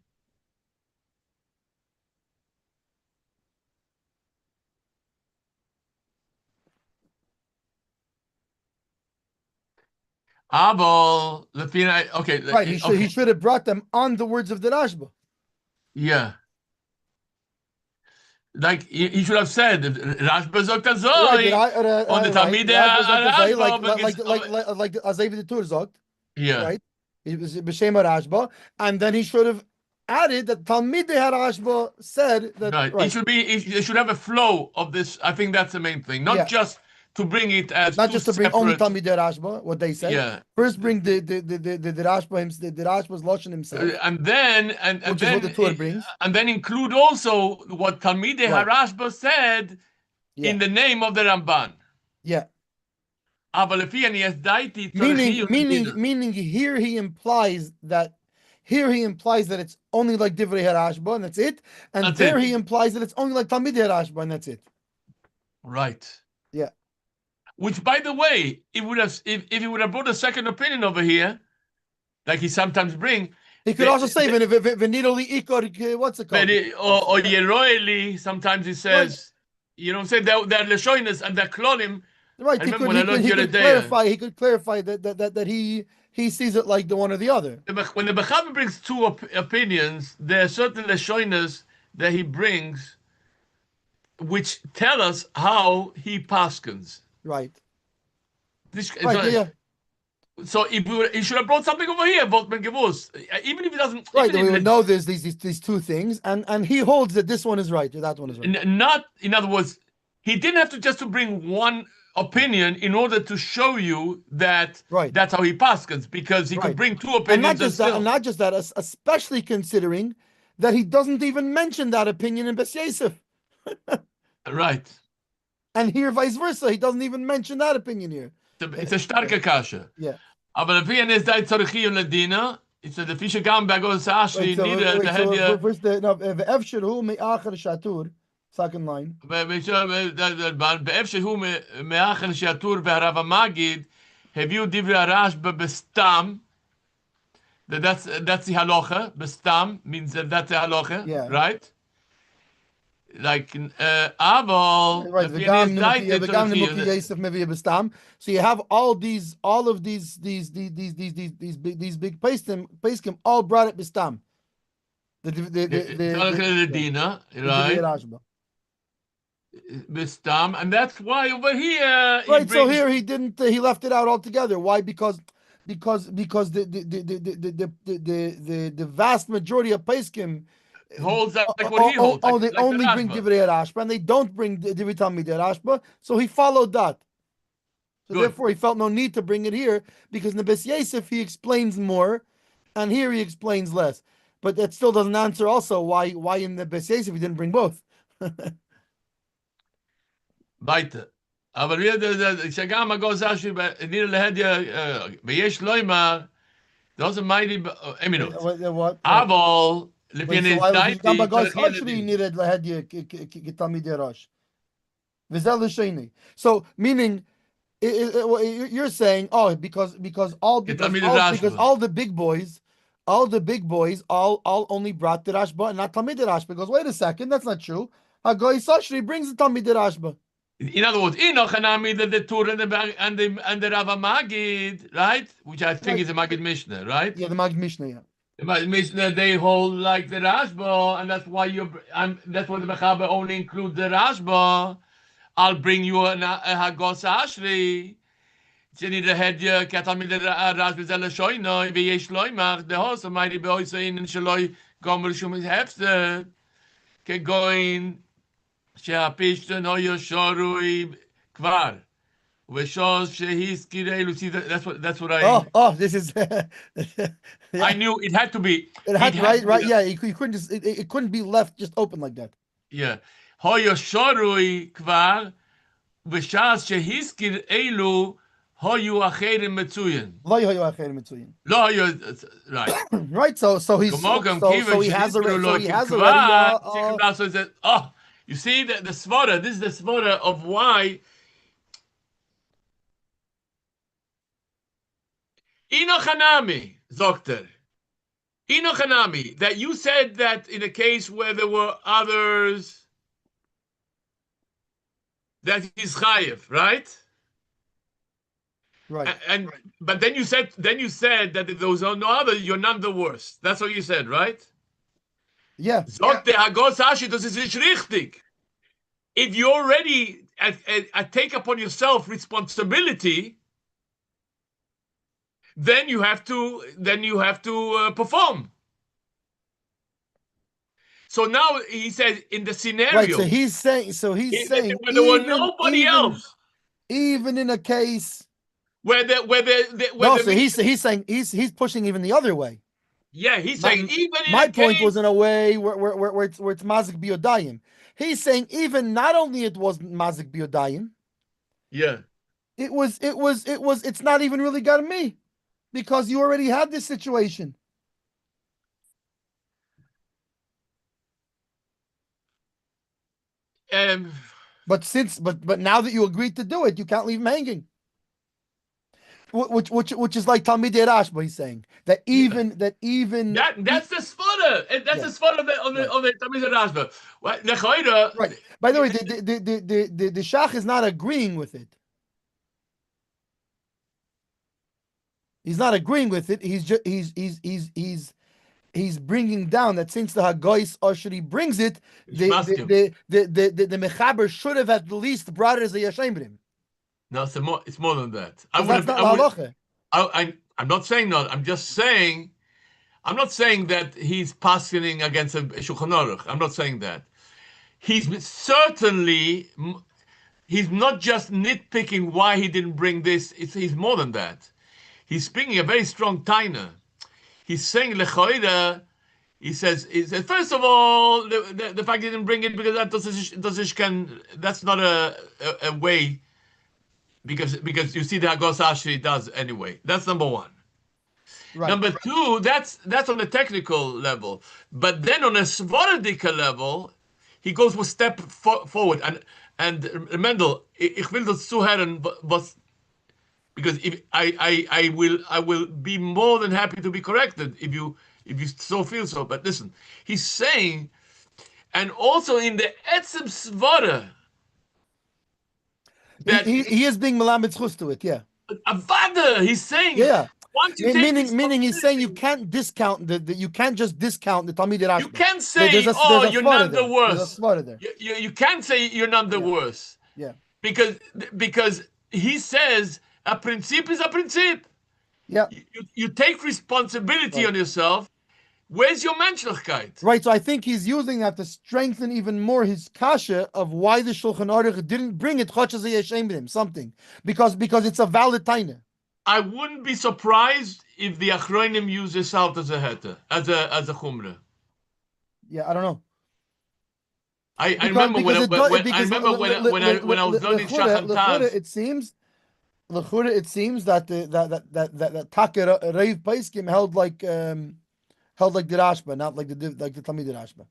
Abel, okay. Right, he should have brought them on the words of the Rashba. Yeah. Like he should have said, Rashba sagt das so. Und der Talmidei Rashba, like Azev the Tur sagt. Yeah. Right. It was b'shem Rashba, and then he should have added that Talmidei Rashba said that. Right. He should have a flow of this. I think that's the main thing, not just to bring it as not just to bring only separate... Talmidei Rashba, what they say. Yeah. First, bring the Rashba, the Rashba's Loshen himself, and then which is what the Torah brings, and then include also what Talmidei Rashba said in the name of the Ramban. Yeah. Meaning here he implies that it's only like Divrei Rashba and that's it, and that's there he implies that it's only like Talmidei Rashba and that's it. Right. Yeah. Which, by the way, if he would have brought a second opinion over here, like he sometimes bring, he could also say ikor, what's it called? Or Yeroeli, sometimes he says, you know what I'm saying? They're Leshoinas and they're Klonim. Right, he could clarify that he sees it like the one or the other. When the Mechaber brings two opinions, there are certain Leshoinas that he brings which tell us how he paskins. Right. So he should have brought something over here, even if he doesn't. Right, we would know there's these two things, and he holds that this one is right, or that one is right. Not, in other words, he didn't have to bring one opinion in order to show you that that's how he paskins, because he could bring two opinions. And not just that, especially considering that he doesn't even mention that opinion in Beis Yosef. Right. And here, vice versa, he doesn't even mention that opinion here. It's a starke kasha. Yeah. Aber wie ist da Tzorchi Ladina? It's the fische gam bagos Ashri needed the head. First, the Efshir who me acher shatur. Second line. באפשר הוא מאחר שהטור והרב המגיד הביאו דברי הרשב"א בסתם. That's the halacha. Bestam means that's the halacha, right? Like Aval. So you have all of these big paiskim all brought it bestam. The right? Bistam, and that's why over here he Right. So brings. here he didn't. He left it out altogether. Why? Because the vast majority of Paiskim Holds like what he holds, they like only the bring Rashba. Divrei Rashba, and they don't bring Divrei Talmidei Rashba. So he followed that. So Good. therefore, he felt no need to bring it here because in the Bes Yosef he explains more, and here he explains less. But that still doesn't answer also why in the Bes Yosef he didn't bring both. Weiter. Aber שגם הגוזר שנראה להדיה, ויש לומר, doesn't mind אמינות. What? אבל, לפי Wait, so why was דעתי, Gamba Gois צריך יהיה Hashri לדין. needed Lahedya Kitamidei Rosh? Vizel Sheni. So meaning you're saying, oh, because כתלמיד רשב"א. all the big boys all only brought the Rashba and not Talmidei Rashba. Because wait a second, that's not true. Hagoy Sashri brings the Talmidei Rashba. In other words, Enoch and Ami, the Tur and the Rava Magid, right? Which I think Right. is the Magid Mishnah, right? Yeah, the Magid Mishnah. Yeah. The Magid Mishnah, they hold like the Rashba, and that's why that's why the Mechaber only includes the Rashba. I'll bring you a Hagos Ashri. Jenny the head, Katamid Rashba Zella Shoino, Viesh Loimach, the host of Mighty Boysin and Shaloi Gomer Shumis Hefster, Kegoin. שהפשטן היה שרוי כבר, ושוש שהזכיר אלו, see, that's what I... Oh, this is... Yeah. I knew it had to be... It had, right, yeah, you couldn't just... It couldn't be left just open like that. Yeah. היה שרוי כבר, ושש שהזכיר אלו, היו אחרים מצוין. לא היו אחרים מצוין. לא היו... Right. Right, so he has already... Oh, you see the svara, this is the svara of why Inochanami, Zokter. Inochanami, that you said that in a case where there were others that he's chayev, right? Right. But then you said that if there was no other, you're none the worse. That's what you said, right? Yeah. Zokter Hagos Hashi, das ist nicht richtig. If you already take upon yourself responsibility, then you have to perform. So now he says in the scenario, right. So he's saying when there were nobody else, even in a case he's saying he's pushing even the other way. Yeah, he's saying even in my point was in a way where it's mazik biodayim. He's saying even not only it wasn't mazik biodayim. Yeah. It's not even really got me, because you already had this situation. But now that you agreed to do it, you can't leave him hanging. Which is like Talmidei Rashba, he's saying that's the svara. That's the svara on the Talmidei Rashba. Right. By the way, the Shach is not agreeing with it. He's not agreeing with it. He's bringing down that since the Hagois Ashri brings it, the Mechaber should have at least brought it as a Yashemrim. No, it's more than that. I'm not saying not. I'm just saying. I'm not saying that he's passing against a Shulchan Aruch. I'm not saying that. He's not just nitpicking why he didn't bring this. He's more than that. He's speaking a very strong taina. He's saying lechoida. He says first of all the fact he didn't bring it because that's not a way. Because you see the Hagos Ashri does anyway. That's number one. Right. Number two, that's on a technical level. But then on a Svaradika level, he goes one step forward. And Mendel, ich will das zuhören, was, because if I will be more than happy to be corrected if you so feel so. But listen, he's saying, and also in the Etzem Svara, that he is being melamed chus to it, yeah. Avada, he's saying, yeah. Once you take Meaning he's saying you responsibility, can't discount you can't just discount the Talmidei you Rashba. can't say, There's "Oh, a you're svara not the there. There's a worst." svara there. You can't say you're not the Yeah. worst Yeah. because he says a principle is a principle. Yeah. You take responsibility Right. on yourself. Where's your menschlichkeit? Right. So I think he's using that to strengthen even more his kasha of why the Shulchan Aruch didn't bring it something because it's a valid taina. I wouldn't be surprised if the Achronim use this out as a heter, as a chumrah. Yeah, I don't know. I Because remember because it does because when I was learning Shach and Taz. it seems that that Taka Reiv Paiskim held like the Rashba, not like the Talmidei Rashba,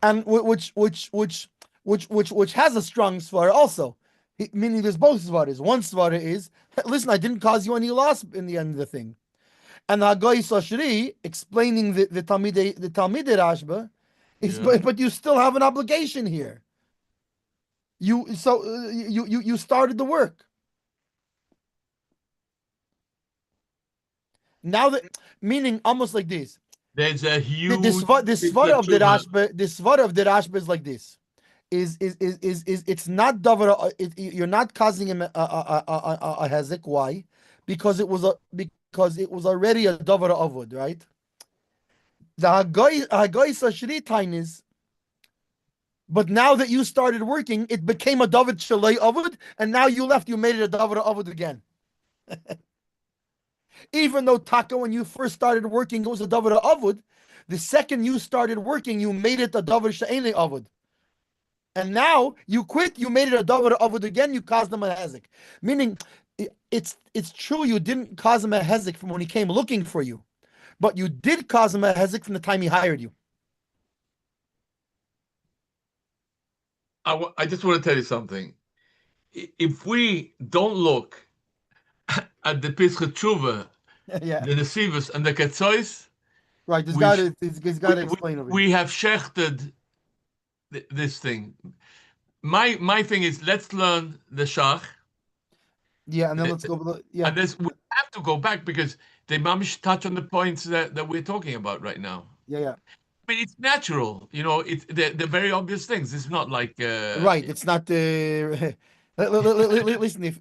and which has a strong svara also. Meaning there's both svaras. One svara is, listen, I didn't cause you any loss in the end of the thing, and the Hagoy Soshri explaining the Talmidei Rashba is, Yeah. but you still have an obligation here. You started the work. Now that meaning almost like this. There's a huge This svara of the Rashba is like this. Is it's not davar. You're not causing him a hezek. Why? Because it was already a davar avod, right? The Hagoy Sashri tain is. But now that you started working, it became a davar shalei avod, and now you left. You made it a davar avod again. Even though Taka, when you first started working, it was a davar avod. The second you started working, you made it a davar she'enei avod. And now you quit, you made it a davar avod again, you caused them a hezek. Meaning, it's true you didn't cause him a hezek from when he came looking for you, but you did cause him a hezek from the time he hired you. I just want to tell you something. If we don't look at the Pesach Tshuva, Yeah, the Nesivos, and the Ketzois, right. He's got to explain over here. we have shechted this thing. My thing is, let's learn the Shach. Yeah, and then let's go. Yeah, And we have to go back because they mamish touch on the points that we're talking about right now. yeah. I mean, it's natural, it's the very obvious things. It's not like Right. It's not the. Listen, if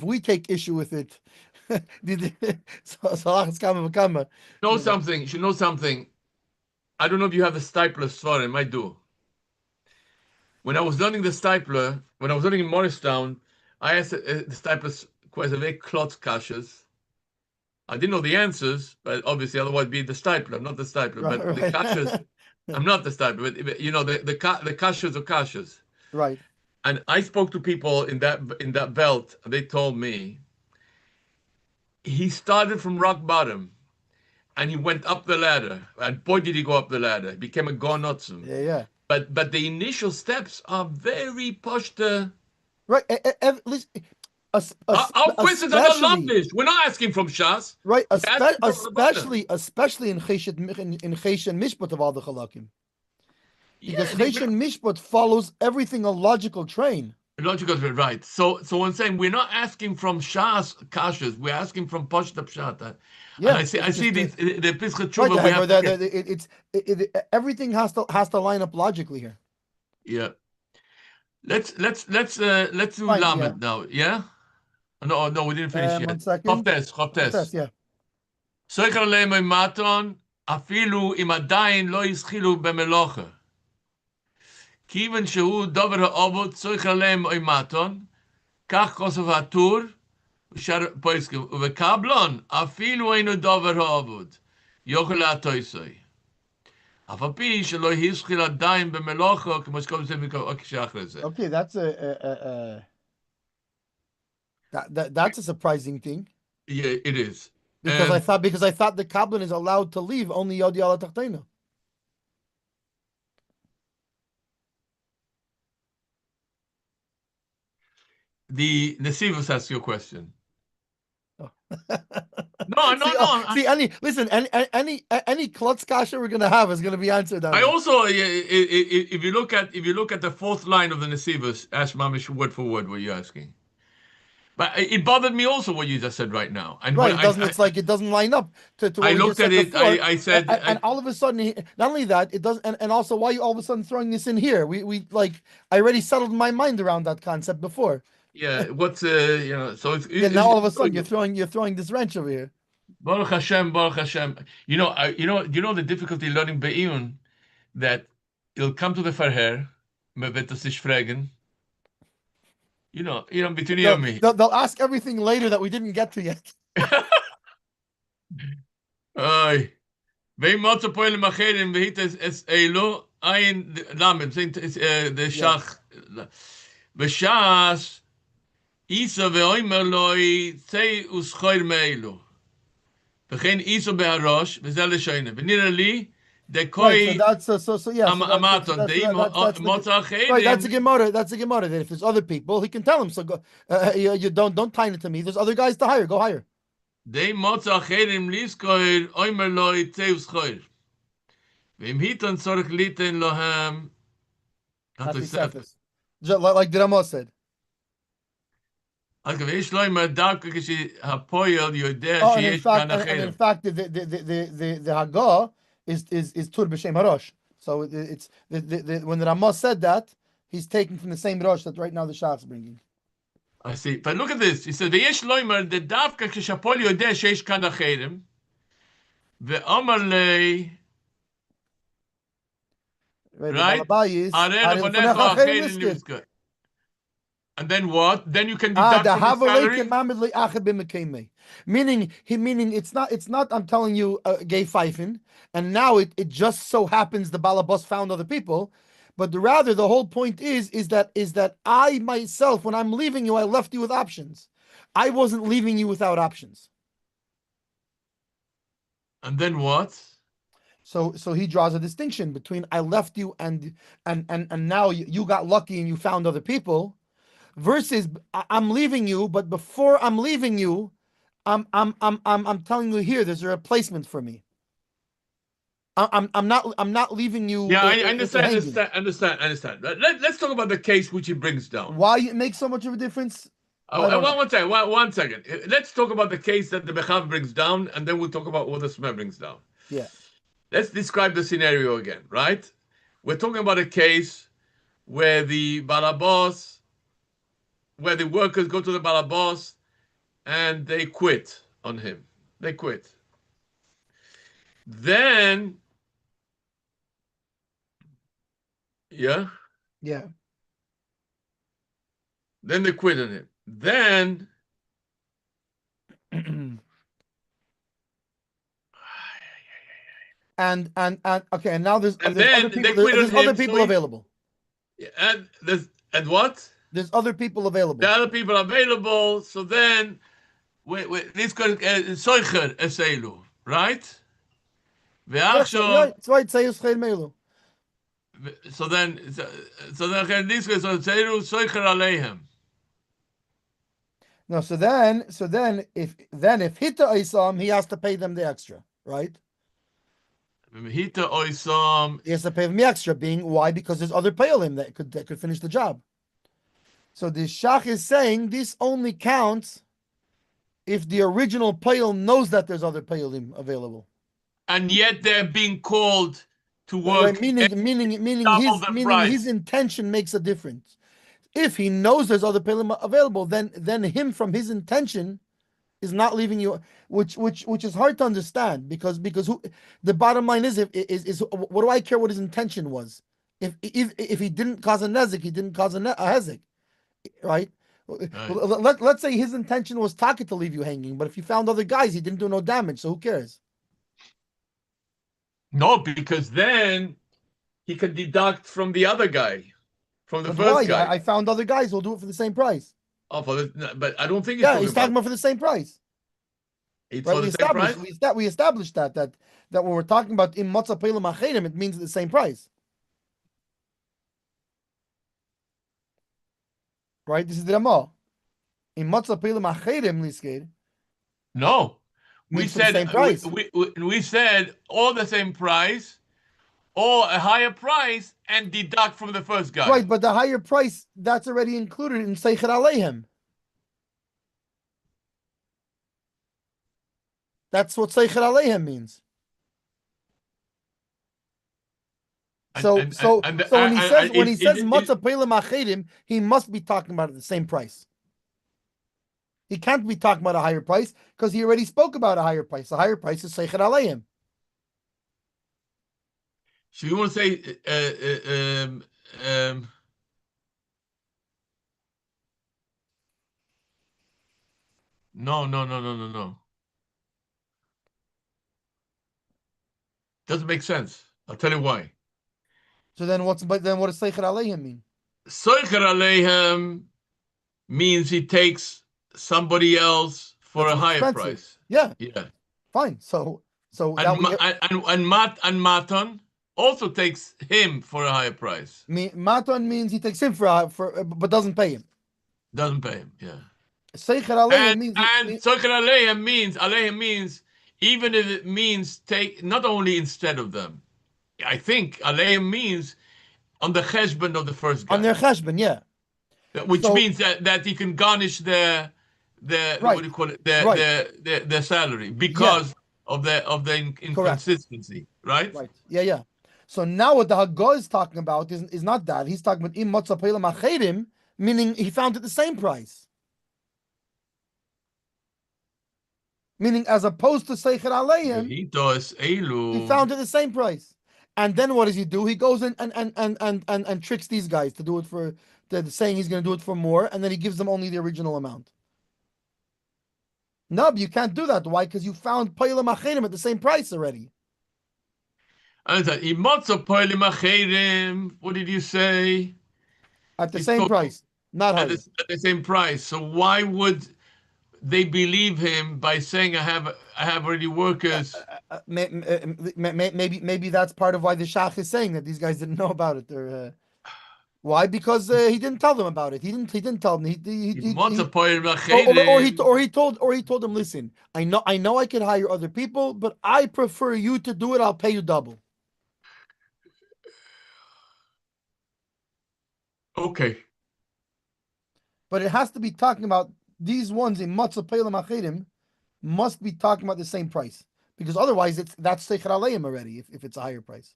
we take issue with it, something. You know something. I don't know if you have the Stipler Svarim. I do. When I was learning the Stipler, when I was learning in Morristown, I asked the Stipler questions, very klotz kashas. I didn't know the answers, but obviously otherwise be the Stipler. I'm not the Stipler, but the kashas, I'm not the Stipler. But the kashas are kashas. Right. And I spoke to people in that belt, and they told me he started from rock bottom, and he went up the ladder. And boy, did he go up the ladder! He became a gonotzim. Yeah. But the initial steps are very poshta. Right. Our questions are not lavish. We're not asking from Shas. Right. Especially in Choshen Mishpat of all the Chalakim. Because Choshen Mishpat follows everything a logical train. Logical, right. So I'm saying we're not asking from Shas kashas. We're asking from poshta pshata. Yeah. And I see the Pesach Tshuva. Right, everything has to line up logically here. Yeah. Let's do Lamed now. Yeah. No, we didn't finish yet. 1 second. Choftes. Yeah. Soicher leimoi maton afilu im adayin lo yischilu bemelocha. Kiven shehu dover ha'ovot soicher leimoi maton kach kosov hatur ושאר פויסקים, ובקבלון, אפילו אינו דובר העבוד, יוכל להטויסוי. אף על פי שלא השחיל עדיין במלוכו, כמו שקוראים לזה כשאחרי זה. Okay, that's a surprising thing. Yeah, it is. Because I thought the Kablan is allowed to leave only Yodi ala Tachtena. The Nesivos asks you a question. Oh. No, no, no. See, any klutz kasha we're gonna have is gonna be answered on I it. also, if you look at the fourth line of the Nesivos, ask Mamish word for word what you're asking. But it bothered me also what you just said right now. And Right, when it doesn't. It's like it doesn't line up to I what we just looked at said it, before. I said, and all of a sudden, not only that, it does, and also why you all of a sudden throwing this in here? We like I already settled my mind around that concept before. yeah, what's so Yeah, now all of a sudden you're throwing this wrench over here. Baruch Hashem, Baruch Hashem. You know the difficulty learning Be'iyun that you'll come to the Farher, man wird das sich fragen. Between you and me. They'll ask everything later that we didn't get to yet. Ay. Veim motzo poelim acherim vehit es elo ein lamed sind the shach v'shas isa ve'oimer loi tzei uschoir me'elo v'chein isa be'arosh v'zel l'shoyne v'nira li de Right, so koi that's so yeah. amaton deim motzo Right, that's a acherim gemara. That's a gemara. That if there's other people, he can tell him. So go, you don't tie it to me. There's other guys to hire. Go hire. deim motzo acherim liskoir oimer loi tzei uschoir v'im hiton tzorich liten lohem Hatisefes. Like the Rama said. אז יש לו עם דווקא כשהפועל יודע Oh, שיש כאן and אחר. in fact, the Haggah is Tur b'Shem Harosh. So it's when the Rama said that, he's taking from the same Rosh that right now the Shach's bringing. I see. But look at this. He said, ויש לו עם דווקא כשהפועל יודע שיש כאן אחרים, ואומר לי, right? הרי לפניך אחרים נזכר. And then what? Then you can deduct from the salary? Meaning it's not I'm telling you gay pfeifen, and now it just so happens the balabas found other people, but rather the whole point is that I myself, when I'm leaving you, I left you with options. I wasn't leaving you without options. And then what? So he draws a distinction between I left you and now you got lucky and you found other people, versus I'm leaving you, but before I'm leaving you, I'm telling you here there's a replacement for me. I'm not leaving you. Yeah, I understand. Let's talk about the case which he brings down. Why it makes so much of a difference? One second. Let's talk about the case that the Mechav brings down, and then we'll talk about what the Smeh brings down. Yeah. Let's describe the scenario again, right? We're talking about a case where the balabos, where the workers go to the balabos and they quit on him. They quit. Then, yeah? Yeah. Then they quit on him. Then, and okay, and now there's then other people available. And what? There's other people available. The other people available. So then, this could soicher eselu, right? Yes, right. That's right. Say Melu. So then this goes eselu soicher aleihem. No, so then if Hita Isam, he has to pay them the extra, right? Hita Isam, he has to pay them the extra. Being why? Because there's other payolim that could finish the job. So the Shach is saying this only counts if the original payil knows that there's other payolim available, and yet they're being called to work. Right, meaning his intention makes a difference. If he knows there's other payolim available, then him from his intention is not leaving you, which is hard to understand because the bottom line is what do I care what his intention was? If he didn't cause a nezik, he didn't cause a hezek. Right? Let's say his intention was Taka to leave you hanging, but if you found other guys, he didn't do no damage, so who cares? No, because then he could deduct from the other guy, from the first guy. I found other guys who'll do it for the same price. Oh, but I don't think he's talking about for the same price. It's right? For the same price? We established that when we're talking about in matzah pelim acherim, it means the same price. Right? This is the Ramah. In matzah pelim acherim lisked. No, we Means for the said same price. we said or the same price or a higher price and deduct from the first guy. Right, but the higher price, that's already included in Seichet Aleihim. That's what Seichet Aleihim means. So when he says Matzah Pelim Achedim, he must be talking about the same price. He can't be talking about a higher price because he already spoke about a higher price. The higher price is Seichet Aleihim. So you want to say no. Doesn't make sense. I'll tell you why. So then what does Seichet Aleihim mean? Seichet Aleihim means he takes somebody else for That's a higher expensive. price. Yeah. Yeah. Fine. So and Matan also takes him for a higher price. Matan means he takes him but doesn't pay him. Doesn't pay him. Yeah. Seichet Aleihim means Seichet Aleihim means even if it means take not only instead of them. I think Aleihim means on the cheshbon of the first guy. On their cheshbon, yeah. Which means that he can garnish the right. what do you call it the salary because of the inconsistency, right? Right. Yeah. So now what the Haggah is talking about is not that. He's talking about im matzah pelim achedim, meaning he found it the same price. Meaning as opposed to Seichet Aleihim, he found it the same price. And then what does he do? He goes in and tricks these guys to do it for saying he's going to do it for more, and then he gives them only the original amount. No, but you can't do that. Why? Because you found Pelim Achedim at the same price already. What did you say? At the same price, not higher. At the same price. So why would they believe him by saying I have already workers? Maybe that's part of why the Shach is saying that these guys didn't know about it. Why? Because he didn't tell them about it. He didn't tell them. Or he told them, listen, I know I could hire other people, but I prefer you to do it. I'll pay you double. Okay. But it has to be talking about these ones in Matzah Pelim Achedim must be talking about the same price, because otherwise that's Seichet Aleihim already if it's a higher price.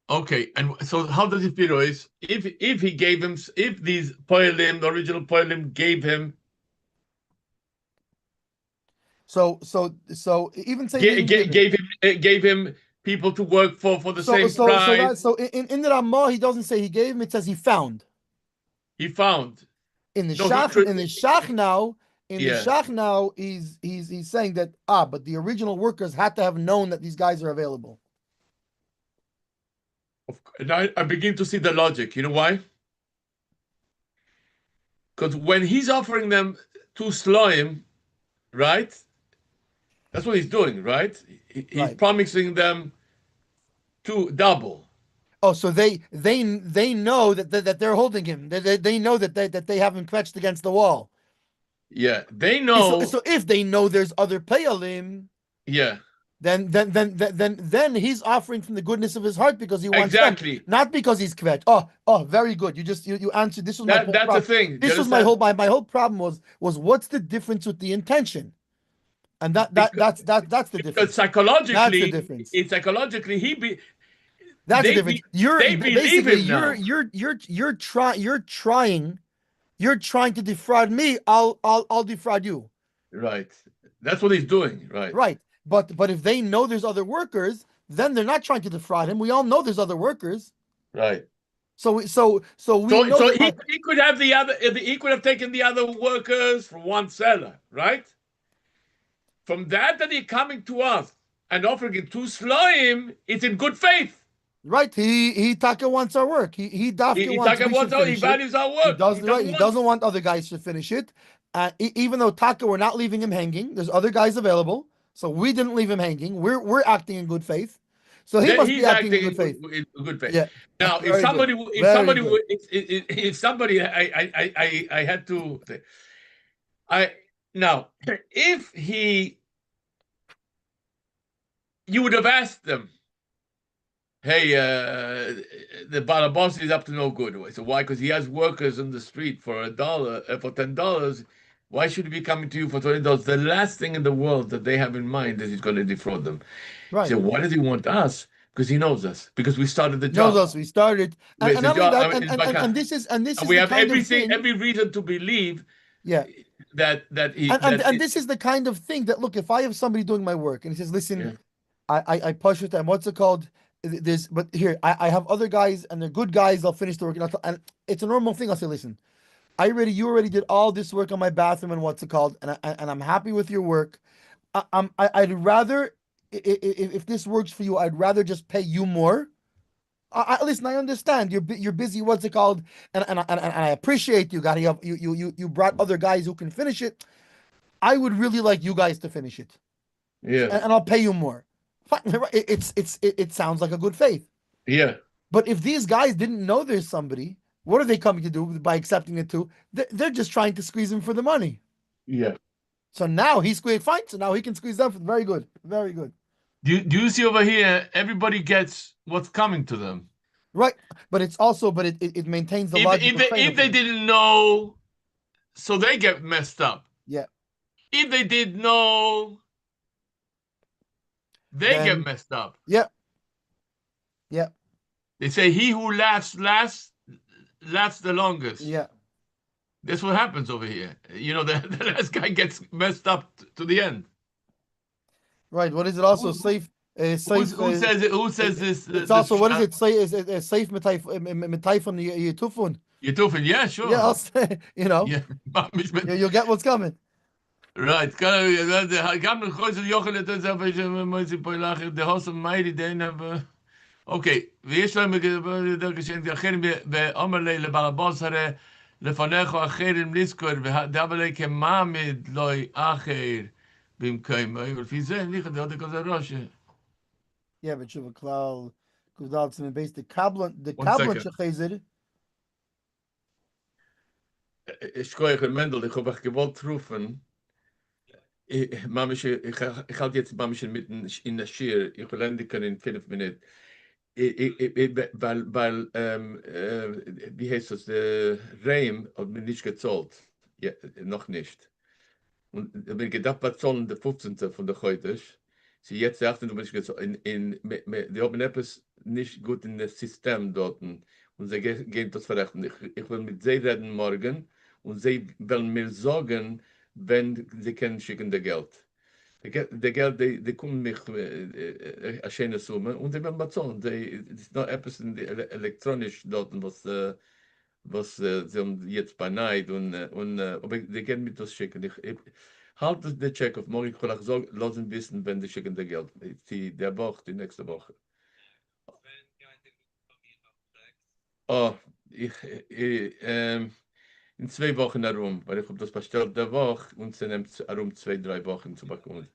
Okay, and so how does it feel? Is if he gave him, if these Poelim, the original Poelim, gave him, so even say gave him people to work for the same price. So in the Ramah he doesn't say he gave him; it says he found. He found. In the Shach now, he's saying that but the original workers had to have known that these guys are available. And I begin to see the logic. You know why? Because when he's offering them to Sloim, right? That's what he's doing, right? He's promising them to double. Oh, so they know that they're holding him. They know that they have him clutched against the wall. Yeah, they know. So if they know there's other Pe'alim, yeah, then he's offering from the goodness of his heart because he wants them, not because he's kvetch. Oh, very good. You answered. This was my whole that's problem. the thing. This was my whole problem was what's the difference with the intention, and that's the difference. Because psychologically, that's the difference. That's the difference. You're trying to defraud me. I'll defraud you. Right. That's what he's doing. Right. Right. But if they know there's other workers, then they're not trying to defraud him. We all know there's other workers. Right. So he could have he could have taken the other workers from one seller, right? From that he's coming to us and offering it to Sloim, it's in good faith. Right, he Taka wants our work. He values our work. He doesn't want other guys to finish it. Even though Taka, we're not leaving him hanging. There's other guys available, so we didn't leave him hanging. We're acting in good faith. So he must be acting in good faith. Good faith. Yeah. Now, I had to. Now, if you would have asked them, hey, the Balabos is up to no good. So why? Because he has workers on the street for $1, for $10. Why should he be coming to you for $20? The last thing in the world that they have in mind is he's going to defraud them. Right. So why does he want us? Because he knows us. Because we started the Knows job. us. We started, and It's a not only job. that, I mean, it's like and this is we the have kind of everything, thing. every reason to believe Yeah. that And this is the kind of thing that, look, if I have somebody doing my work and he says, listen, Yeah. I push with them. What's it called? But here I have other guys and they're good guys. I'll finish the work, and it's a normal thing. I'll say, listen, you already did all this work on my bathroom and what's it called, and I'm happy with your work. I'd rather, if this works for you, I'd rather just pay you more. Listen, I understand you're busy. What's it called? And I appreciate you. Got you brought other guys who can finish it. I would really like you guys to finish it. Yeah. And I'll pay you more. It sounds like a good faith. Yeah. But if these guys didn't know there's somebody, what are they coming to do by accepting it too? They're just trying to squeeze him for the money. Yeah. So now he's squeezed. Fine. So now he can squeeze them for very good. Very good. Do you see over here? Everybody gets what's coming to them. Right. But it's also, it maintains the If logical train if of they things. didn't know, so they get messed up. Yeah. If they did know, they get Then, messed up. yeah. Yeah. They say he who laughs last laughs the longest. Yeah. That's what happens over here. You know, the last guy gets messed up to the end. Right. What is it also? Safe. Safe. Who says it? Who says this? It's also, what is it? Say is safe mitai from the Yitufun. Yitufin, yeah, sure. Yeah, I'll say, Yeah. you'll get what's coming. Right. גם לחויזר יוכל לתת זה אבל שמויצי פה לאחר דהוסם מיידי דין אוקיי, ויש להם יותר כשאין אחרים ואומר לי לבלבוס הרי לפניך אחרים לזכור ודאבל לי כמעמד לוי אחר במקום ולפי זה ניחא דעות כזה ראש. Yeah, but Shuva Klal Kudaltzim based the Kablan One second. Shechazir. Ich koche Mendel, ich habe gewollt rufen. Ich halte jetzt Mamisch mitten in der Schir. Ich will endlich in 5 Minuten. Weil wie heißt das, der Reim hat mir nicht gezahlt. Ja, noch nicht. Und ich bin gedacht, was zahlen der 15. von der heute? Sie jetzt 18. bin ich gezahlt. Die haben etwas nicht gut in das System dort. Und sie gehen das verrechnen. Ich will mit sie reden morgen und sie wollen mir sagen, wenn sie können schicken das Geld. Der Geld, die kommen mich eine schöne Summe und die werden bezahlen. Es ist noch etwas elektronisch dort, was sie jetzt bei Neid aber die können mir das schicken. Ich halte den Check auf morgen, ich will auch sagen, lassen wissen, wenn die schicken das Geld. Die nächste Woche. Oh, in 2 Wochen herum, weil ich habe das bestellt der Woche und es nimmt herum 2, 3 Wochen zu bekommen.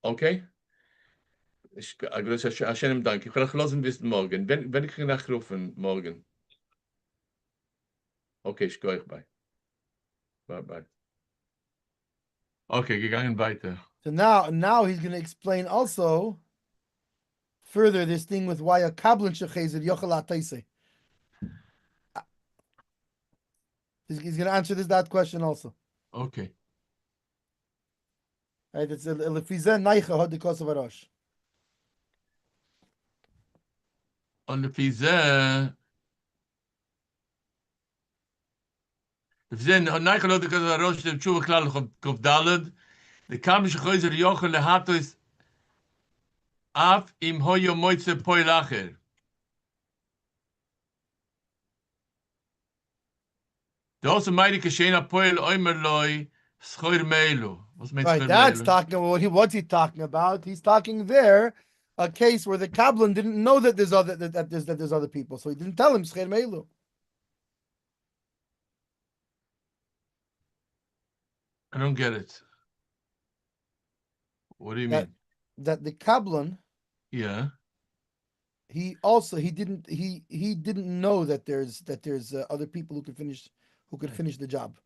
Okay? Schönen Dank. Ich will euch lassen wissen morgen. Wenn ich nachrufen morgen. Okay, ich gehe euch bei. Bye. Okay, gegangen weiter. So now he's going to explain also further this thing with why a Kablan Shechazir Yochalat Taisei. He's going to answer that question also. Okay. Right? It's a Lefizen Naicha Hod Kosav Arosh. Und לפי זה, נייכל עוד כזה הראש של תשובה כלל ק"ד, וכמה שחויזר יוכל להטוס אף אם הויו מויצה פועל אחר. דאוס מיידי כשאין הפועל אומר לוי סחויר מאלו. Right, that's talking about what's he talking about? He's talking there a case where the Kablan didn't know that there's other people, so he didn't tell him Scher Meilu. I don't get it. What do you mean? That the Kablan, yeah, he didn't know that there's other people who could finish the job.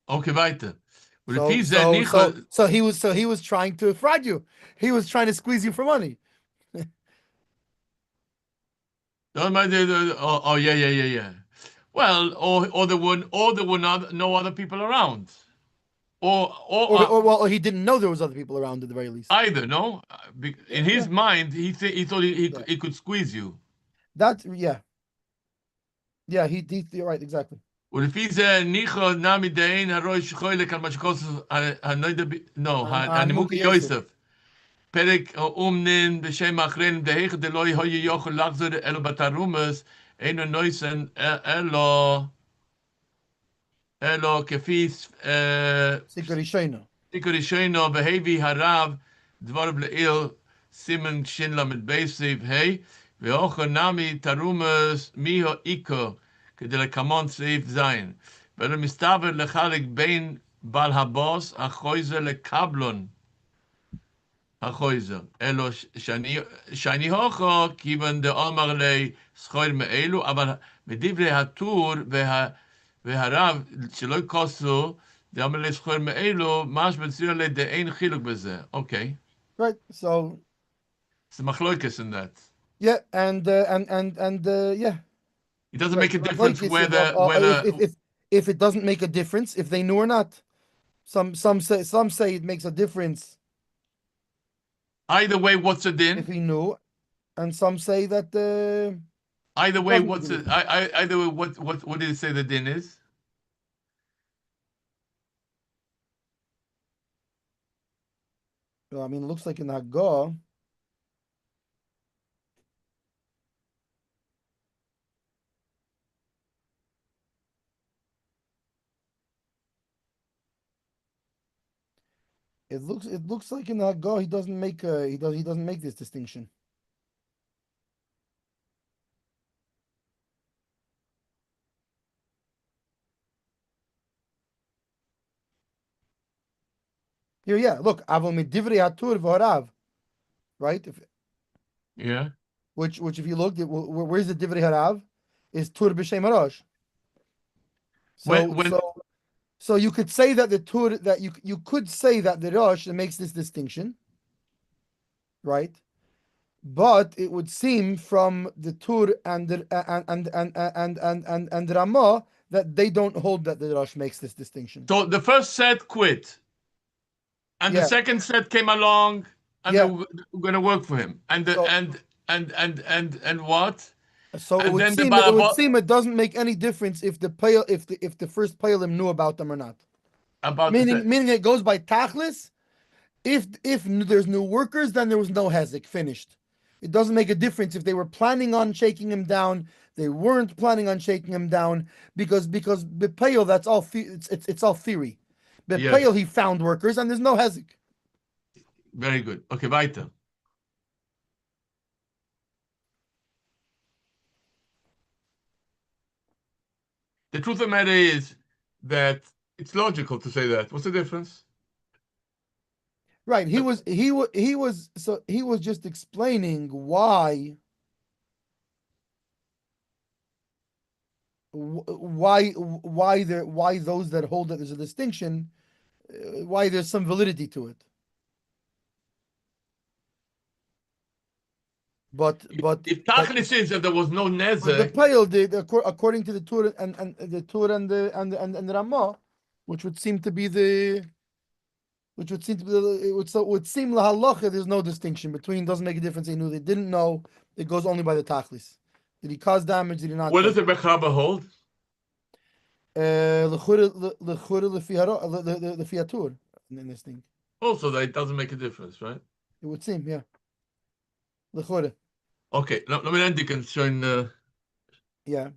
Okay, weiter. Und So לפי זה so ניחא, so he was trying to fraud you. He was trying to squeeze you for money. oh, yeah. Well, or there were no other people around. Or well, he didn't know there was other people around at the very least. Either, no? In his Yeah. mind, he thought Yeah. he could squeeze you. That yeah, you're right, exactly. ולפי זה ניחא נמי דאין הרוי שחולק על מה שכוסף הנימוקי יוסף. פרק אומנין בשם האחרין דהיך דלא יהיה יכול לחזור אלו בתרומס אינו נויסן אלו כפי סיקרי שוינו בהבי הרב דבר בלעיל סימן שין למד בייסיב ואוכל נמי תרומס מיהו איקו כדי לקמון סעיף זין ולא מסתבר לחלק בין בעל הבוס החויזה לקבלון החויזה אלו שאני הוכו כיוון דאמר לי זכור מאלו אבל בדברי הטור והרב שלא כוסו דאמר לי זכור מאלו מש בציר לי דאין חילוק בזה. Okay. Right. So it's the machloikis in that. yeah, and yeah. It doesn't Right. make a difference whether if it doesn't make a difference if they knew or not. Some say it makes a difference either way. What's the din? if he knew, and some say that either way. doesn't What's make a it? difference. Either way. What did it say the din is? Well, I mean, it looks like in Haggah. It looks like in Haggah he doesn't make he doesn't make this distinction. Here, yeah, look, avol midivri hatur v'horav, right? Yeah. Which if you look, where's the divrei harav? Is tur b'shem harosh. So you could say that the tur that you could say that the rosh makes this distinction, right? But it would seem from the tur and the and Ramah that they don't hold that the rosh makes this distinction. So the first set quit, and the second set came along, and they were going to work for him, and what? So it would seem it doesn't make any difference if the first payalim knew about them or not. Meaning it goes by tachlis. If there's new workers, then there was no hezek, finished. It doesn't make a difference if they were planning on shaking him down. They weren't planning on shaking him down because bepayil, that's all. It's all theory. Bepayil, he found workers and there's no hezek. Very good. Okay, weiter. The truth of the matter is that it's logical to say that. What's the difference? Right. He was just explaining why those that hold that there's a distinction, why there's some validity to it. But if Tachlis is that there was no nezek, the pale did according to the Tur and the Ramah, which would seem to be it would seem lahalacha. There's no distinction between. Doesn't make a difference. They knew, they didn't know. It goes only by the tachlis. Did he cause damage? Did he not? What does the Bechaba hold? The fiatur in this thing. Also, that it doesn't make a difference, right? It would seem, yeah. Okay, let me end the concern. Yeah.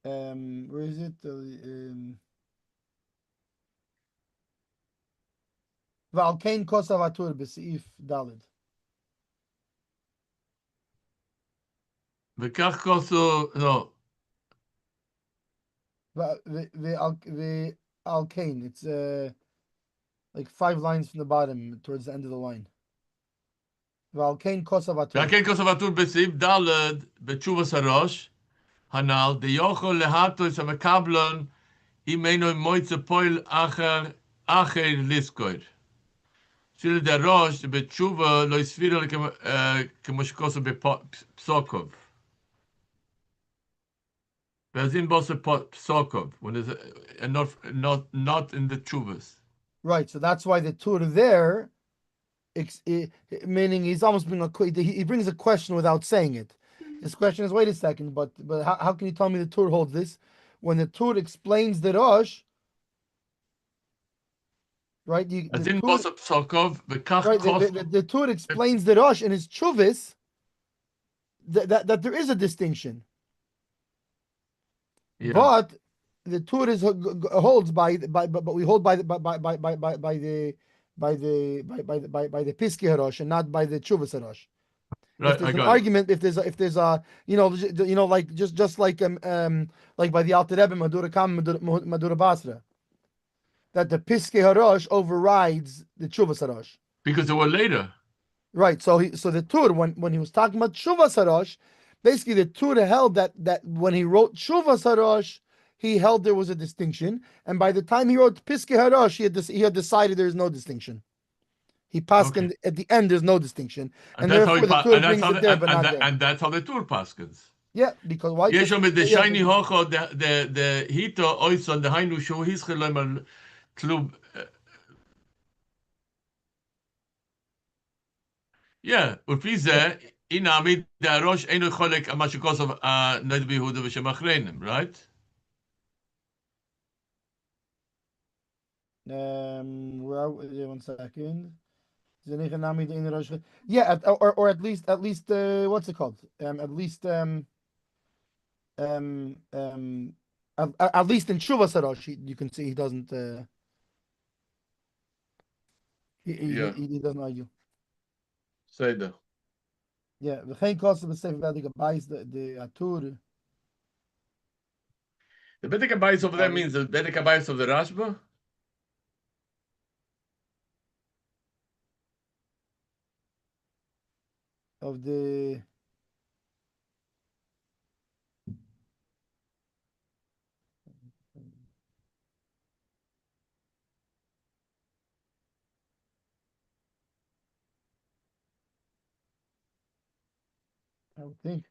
Where is it? Valkain kosavatur b'seif dalid. וכך כוסו, no. The alkain. It's like 5 lines from the bottom towards the end of the line. Valkain kosavatur. והכן כוסו ותור בסעיף ד' בתשובס הראש, Hanal, the Yochol Lehato is a Makablon, Imeno Moitze Poil Acher Liskoid. Shil der Rosh, the Betshuva, Loisfira, Kemoshkoso Psokov. Vezin Bosse Psokov, when is not in the Chuvas. Right. So that's why the Tur there, meaning he's almost being he brings a question without saying it. His question is, wait a second, but how can you tell me the Tur holds this when the Tur explains the Rosh? Right. As in Bosse Psokov, Right. The Tur explains the Rosh in his Chuvis that there is a distinction. Yeah. But the Tur holds but we hold by the Piski Harosh and not by the Chuvas Harosh. Right, If there's I an got argument, if there's a like just like by the Alter Rebbe Madura Kam Madura Basra, that the Piski Harosh overrides the Chuvas Harosh. because they were later. Right. So the Tur when he was talking about Chuvas Harosh, basically the Tur held that when he wrote Chuvas Harosh, he held there was a distinction, and by the time he wrote Piskei Harosh, he had decided there is no distinction. He passed at the end. There's no distinction, and therefore the Tur brings it there, but not there. And that's how the Tur paskins. Yeah, because why? Yes, mit the shiny hocho the hito oison the hainu shu his gelemmer klub. Yeah, ufize inami the rosh eno cholek amashikos of Ned Behuda v'shemachreinim, right? One second. Yeah, or at least what's it called? At least in Shuvas Harosh, you can see he doesn't. He doesn't argue. Say that. Yeah, the chain cost of the safe value buys the atur. The Bedek Abayis over there means the Bedek Abayis of the Rashba. Of the I would think,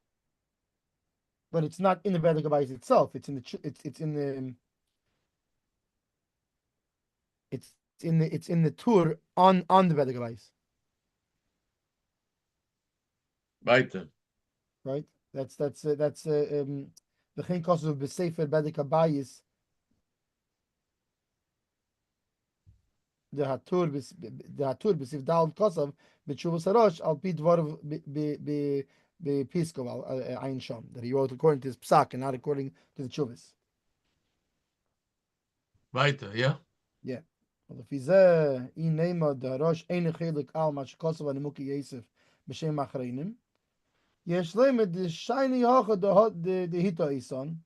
but it's not in the Bedek Abayis itself. It's in the it's in the Tur on the Bedek Abayis. Weiter. Right. That's the chain cost of the Sefer Bedek Abayis. The Hatur b'sif dal kosav b'tshuvas harosh al pi dvar b'piskov al ayin sham, that he wrote according to his psak and not according to the tshuvas. Weiter, yeah. Yeah. Well, if zeh in nema the harosh ein chelik al ma shkosav animuki Yosef b'shem achreinim yesh lemed the shiny hocha the hita isan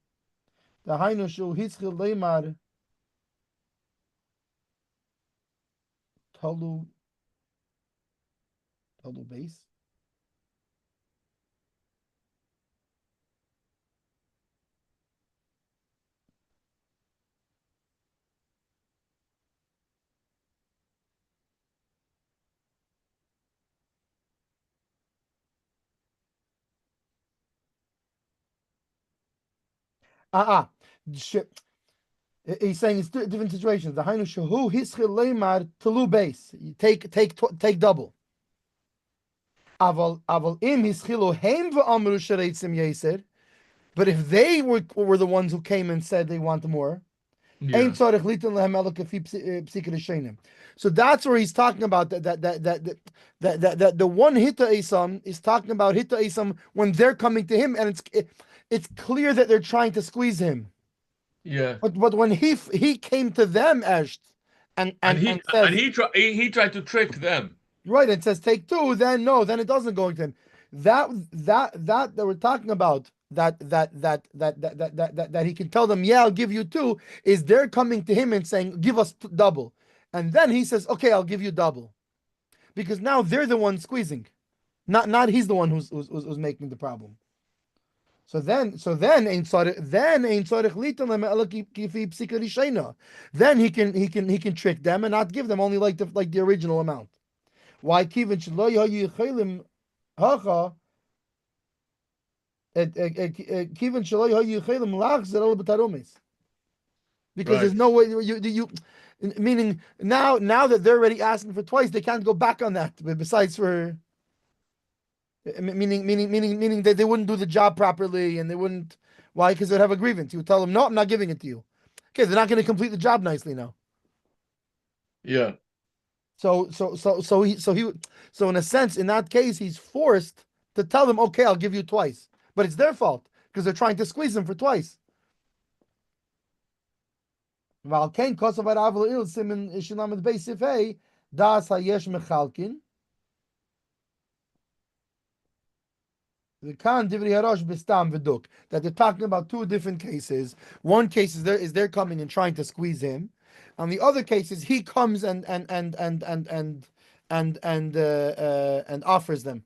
the hainu shu hitzchil leimar Tolu base. He's saying it's different situations. The Hainu Shahu Hischil Leimar Telu base. You take double. Aval im Hischilu Heim v'Amru Shareitzim Yeser. But if they were the ones who came and said they want more, Ein Tzarech Litin Lehem Ela Kafi Psikei Rishonim. So that's where he's talking about that the one Hita Esam is talking about Hita Esam when they're coming to him, and it's clear that they're trying to squeeze him. Yeah. But when he came to them, Esht, and he tried to trick them. Right, and says take two, then no, then it doesn't go into him. That we're talking about, that he can tell them, yeah, I'll give you two, is they're coming to him and saying, give us double. And then he says, okay, I'll give you double. Because now they're the ones squeezing. Not he's the one who's making the problem. So then ain't tzarich litan lem ela kifi psika rishayna. Then he can trick them and not give them only like the original amount. Why kiven shelo yahayu yichelim hacha kiven shelo yahayu yichelim lachzer el b'tarumis. Because there's no way you meaning now that they're already asking for twice, they can't go back on that. But besides for meaning that they wouldn't do the job properly and they wouldn't. Why? Because they'd have a grievance. You would tell them, no, I'm not giving it to you. Okay, they're not going to complete the job nicely now. Yeah. So in a sense, in that case, he's forced to tell them, okay, I'll give you twice, but it's their fault because they're trying to squeeze him for twice. That they're talking about two different cases. One case is they're coming and trying to squeeze him. On the other cases, he comes and offers them.